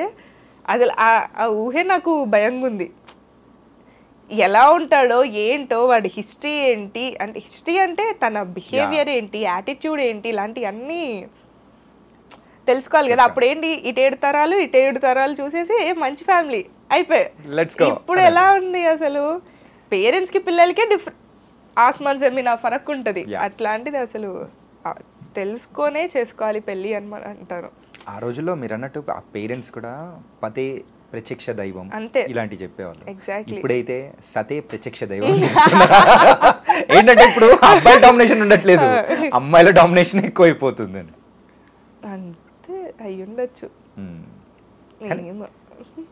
అసలు ఆ ఊహే నాకు భయంగా ఉంది. ఎలా ఉంటాడో ఏంటో, వాడి హిస్టరీ ఏంటి అంటే హిస్టరీ అంటే తన బిహేవియర్ ఏంటి, యాటిట్యూడ్ ఏంటి, ఇలాంటివన్నీ తెలుసుకోవాలి కదా. అప్పుడు ఏంటి ఇటు 7 తరాలు చూసేసి మంచి ఫ్యామిలీ అయిపోయి. ఇప్పుడు ఎలా ఉంది అసలు పేరెంట్స్ కి పిల్లలకే ఆస్మాన్ జమీన్ ఫరక్ ఉంటుంది. అట్లాంటిది అసలు తెలుసుకొనే చేసుకోవాలి పెళ్ళి అని అంటారు. ఆ రోజుల్లో మీరు అన్నట్టు ఆ పేరెంట్స్ కూడా పతే ప్రత్యక్ష దైవం అంతే ఇలాంటి చెప్పేవాళ్ళు. ఎగ్జాక్ట్లీ. ఇప్పుడైతే సతే ప్రత్యక్ష దైవం. ఏంటంటే ఇప్పుడు అబ్బాయి డామినేషన్ ఉండట్లేదు, అమ్మాయిల డామినేషన్ ఎక్కువైపోతుంది. అంతే అయి ఉండొచ్చు.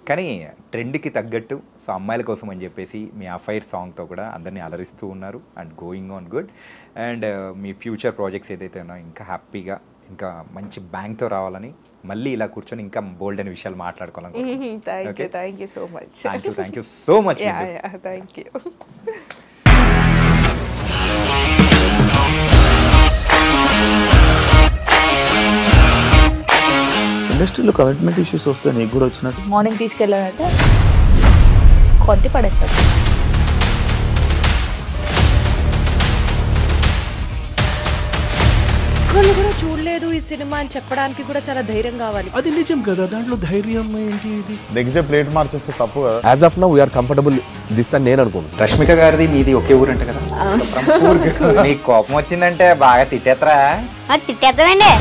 కానీ ట్రెండ్కి తగ్గట్టు సో అమ్మాయిల కోసం అని చెప్పేసి మీ అఫైర్ సాంగ్తో కూడా అందరినీ అలరిస్తూ ఉన్నారు and going on good. And me future projects ఏదైతే ఉన్నాయో ఇంకా హ్యాపీగా ఇంకా మంచి బ్యాంక్తో రావాలని మళ్ళీ ఇలా కూర్చొని ఇంకా బోల్డ్ అనే విషయాలు మాట్లాడుకోవాలనుకుంటున్నాను. Thank you so much. Thank you so much. Thank you. ఇండస్ట్రీలో కమిట్మెంట్ ఇష్యూస్ వస్తే నీకు కూడా వచ్చినట్టు మార్నింగ్ తీసుకెళ్ళాలంటే కొట్టి పడేస్తారు. ఒక్కళ్ళు కూడా చూడలేదు ఈ సినిమా అని చెప్పడానికి కూడా చాలా ధైర్యం కావాలి. అది నిజం కదా, దాంట్లో ధైర్యం ఏంటి? నెక్స్ట్ డే ప్లేట్ మార్చేస్తే తప్పు కదా. As of now we're comfortable this అని నేను అనుకుంటున్నాను. రష్మిక గారిది మీది ఒకే ఊరు అంట కదా. మీకు కోపం వచ్చిందంటే బాగా తిట్టేత్తరా? తిట్టేద్దామండి.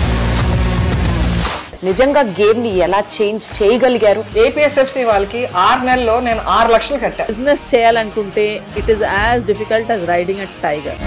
నిజంగా గేమ్ ని ఎలా చేంజ్ చేయగలిగారు? ఏపీఎస్ఎఫ్సి వాళ్ళకి 6 నెలల్లో నేను 6 లక్షలు కట్టా. బిజినెస్ చేయాలనుకుంటే it is as difficult as riding a tiger.